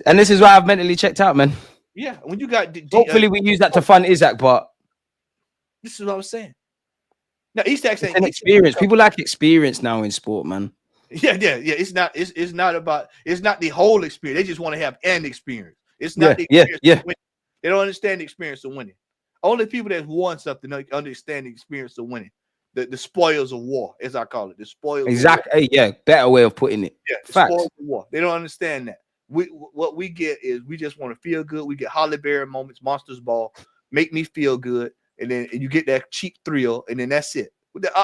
And this is why I've mentally checked out, man. Yeah, when you got hopefully we use that to fund Isaac, but this is what I was saying. Now Isaac saying an experience. People like experience now in sport, man. Yeah. It's not the whole experience. They just want to have an experience. It's not the experience of winning. They don't understand the experience of winning. Only people that won something understand the experience of winning. The spoils of war, as I call it. The spoils. Exactly. Hey, yeah, better way of putting it. Yeah, the spoils of war. They don't understand that. What we get is we just want to feel good. We get Holly Berry moments, Monsters Ball, make me feel good, and then you get that cheap thrill, and then that's it.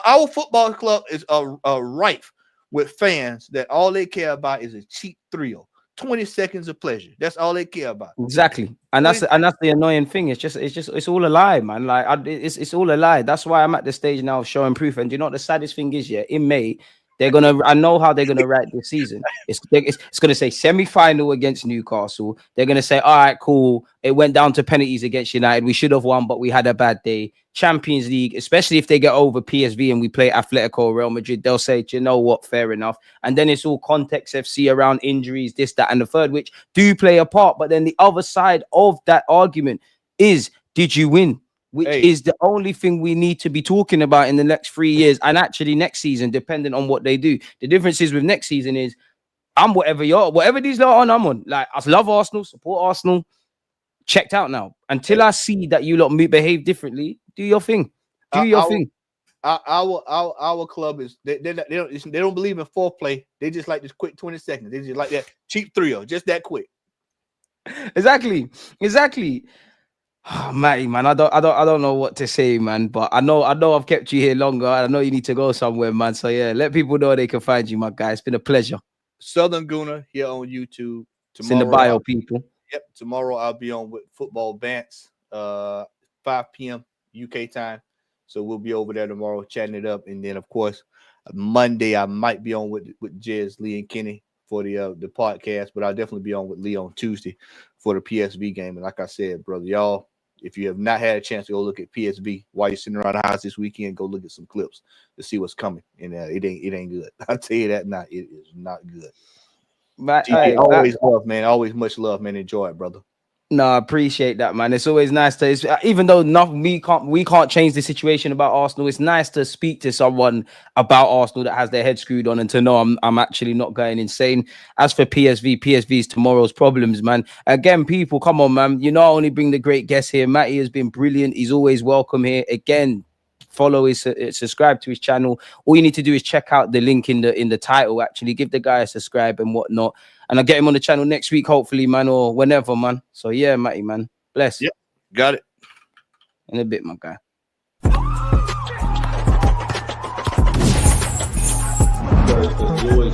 Our football club is rife with fans that all they care about is a cheap thrill, 20 seconds of pleasure. That's all they care about. Exactly, and that's the annoying thing. It's all a lie, man. Like it's all a lie. That's why I'm at the stage now of showing proof. And you know what the saddest thing is? Yeah, in May. I know how they're gonna write this season. It's gonna say semi-final against Newcastle. They're gonna say, all right, cool. It went down to penalties against United. We should have won, but we had a bad day. Champions League, especially if they get over PSV and we play Atletico, Real Madrid, they'll say, you know what, fair enough. And then it's all context FC around injuries, this, that, and the third, which do play a part. But then the other side of that argument is, did you win? Which is the only thing we need to be talking about in the next 3 years, and actually next season, depending on what they do. The difference is with next season is I'm whatever these lot on, I'm on. Like, I love Arsenal, support Arsenal. Checked out now. Until I see that you lot behave differently, do your thing. Do your thing. Our club is they don't believe in foreplay. They just like this quick 20 seconds. They just like that cheap thrill, just that quick. Exactly. Oh, Matty, man, I don't know what to say, man. But I know I've kept you here longer. I know you need to go somewhere, man. So yeah, let people know they can find you, my guy. It's been a pleasure. Southern Gooner here on YouTube. Tomorrow, it's in the bio, people. Yep. Tomorrow I'll be on with Football Bants, 5 p.m. UK time. So we'll be over there tomorrow chatting it up, and then of course Monday I might be on with Jez, Lee, and Kenny for the podcast, but I'll definitely be on with Lee on Tuesday for the PSV game. And like I said, brother, y'all, if you have not had a chance to go look at PSV while you're sitting around the house this weekend, go look at some clips to see what's coming. And it ain't good. I'll tell you that now. It is not good. But always love, man. Always much love, man. Enjoy it, brother. No, I appreciate that, man. It's always nice to, even though we can't change the situation about Arsenal. It's nice to speak to someone about Arsenal that has their head screwed on and to know I'm actually not going insane. As for PSV's tomorrow's problems, man. Again, people, come on, man. You know, I only bring the great guests here. Matty has been brilliant. He's always welcome here. Again, follow his, subscribe to his channel. All you need to do is check out the link in the title. Actually, give the guy a subscribe and whatnot. And I'll get him on the channel next week, hopefully, man, or whenever, man. So, yeah, Matty, man. Bless. Yep, got it. In a bit, my guy. Always